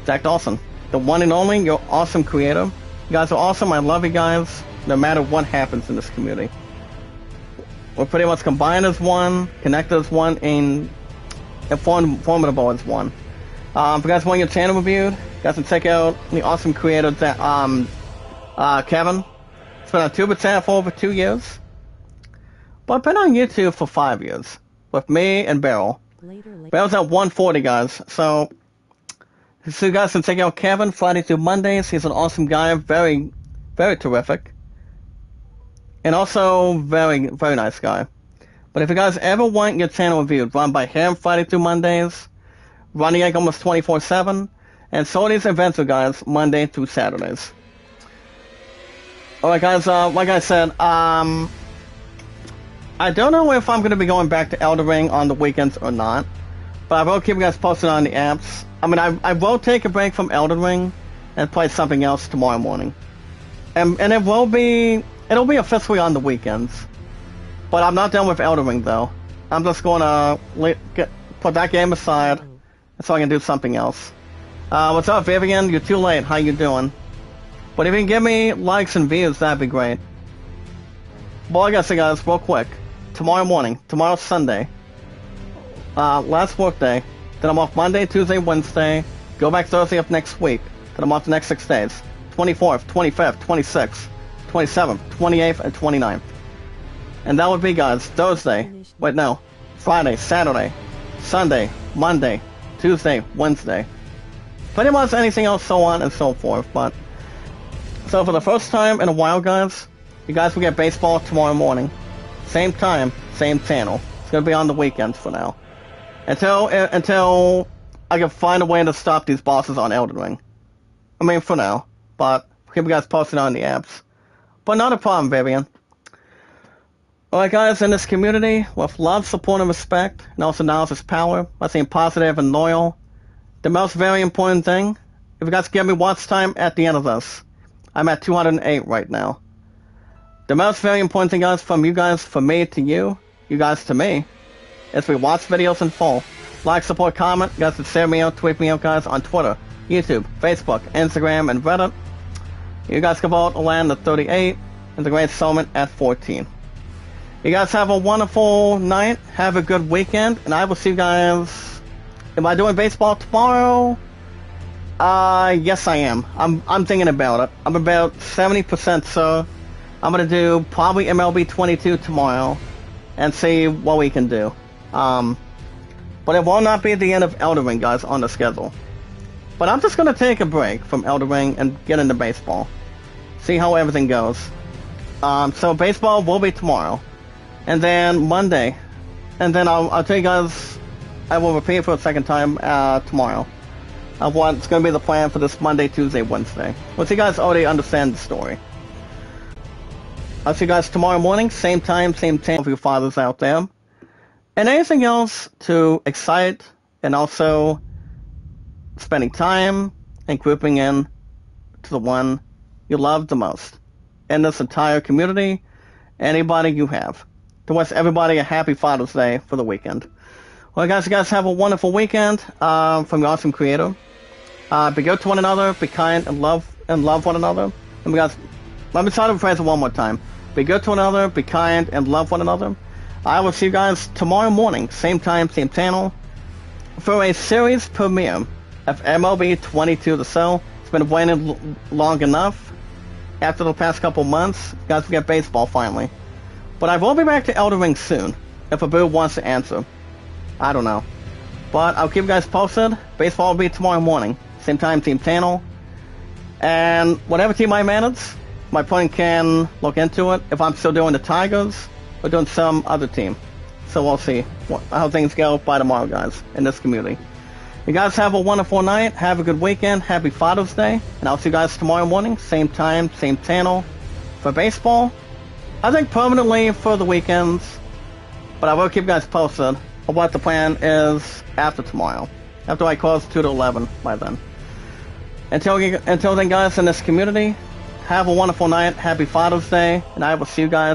Zach Dawson, the one and only, your awesome creator. You guys are awesome. I love you guys, no matter what happens in this community. We're pretty much combined as one, connected as one, and formidable as one. If you guys want your channel reviewed, you guys can check out the awesome creator that Kevin. It's been on Tuber for over 2 years, but I've been on YouTube for 5 years with me and Beryl. Beryl's at 140, guys. So you guys can check out Kevin Friday through Mondays. He's an awesome guy, very, very terrific, and also very, very nice guy. But if you guys ever want your channel reviewed, run by him Friday through Mondays, running like almost 24/7, and Sony's Adventure, guys, Monday through Saturdays. Alright, guys, like I said, I don't know if I'm going to be going back to Elden Ring on the weekends or not, but I will keep you guys posted on the apps. I mean, I will take a break from Elden Ring and play something else tomorrow morning. And it'll be officially on the weekends. But I'm not done with Elden Ring, though. I'm just gonna put that game aside so I can do something else. What's up, Vivian? You're too late. How you doing? But if you can give me likes and views, that'd be great. Well, I guess, guys, real quick. Tomorrow's Sunday. Last work day. Then I'm off Monday, Tuesday, Wednesday. Go back Thursday of next week. Then I'm off the next 6 days. 24th, 25th, 26th, 27th, 28th, and 29th. And that would be, guys, Thursday. Wait, no. Friday, Saturday, Sunday, Monday, Tuesday, Wednesday. Pretty much anything else, so on and so forth. But so for the first time in a while, guys, you guys will get baseball tomorrow morning. Same time, same channel. It's gonna be on the weekends for now. Until I can find a way to stop these bosses on Elden Ring. I mean, for now. But keep you guys posted on the apps. But not a problem, Vivian. Alright, guys, in this community, with love, support, and respect, and also knowledge is power, by being positive and loyal, the most very important thing, if you guys give me watch time at the end of this, I'm at 208 right now. The most very important thing, guys, from you guys, from me to you guys to me, is we watch videos in full. Like, support, comment, you guys can share me out, tweet me out, guys, on Twitter, YouTube, Facebook, Instagram, and Reddit. You guys can vote land at 38, and the Great Summit at 14. You guys have a wonderful night, have a good weekend, and I will see you guys. Am I doing baseball tomorrow? Yes I am. I'm thinking about it. I'm about 70% sure. I'm gonna do probably MLB 22 tomorrow, and see what we can do. But it will not be the end of Elden Ring, guys, on the schedule. But I'm just gonna take a break from Elden Ring and get into baseball. See how everything goes. So baseball will be tomorrow. And then Monday. And then I'll tell you guys, I will repeat for a second time tomorrow. Of what's going to be the plan for this Monday, Tuesday, Wednesday. Once you guys already understand the story. I'll see you guys tomorrow morning, same time, same channel for you fathers out there. And anything else to excite and also spending time and grouping in to the one you love the most. In this entire community, anybody you have. To wish everybody a happy Father's Day for the weekend. Well, guys, you guys have a wonderful weekend from your awesome creator. Be good to one another, be kind, and love one another. And guys, let me try to phrase it one more time. Be good to one another, be kind, and love one another. I will see you guys tomorrow morning, same time, same channel, for a series premiere of MLB 22 The Cell. It's been waiting long enough. After the past couple months, you guys will get baseball finally. But I will be back to Elden Ring soon, if Abu wants to answer. I don't know. But I'll keep you guys posted. Baseball will be tomorrow morning. Same time, same channel. And whatever team I manage, my opponent can look into it. If I'm still doing the Tigers, or doing some other team. So we'll see how things go by tomorrow, guys, in this community. You guys have a wonderful night. Have a good weekend. Happy Father's Day. And I'll see you guys tomorrow morning. Same time, same channel. For baseball. I think permanently for the weekends, but I will keep you guys posted of what the plan is after tomorrow, after I close 2 to 11 by then. Until then, guys, in this community, have a wonderful night, happy Father's Day, and I will see you guys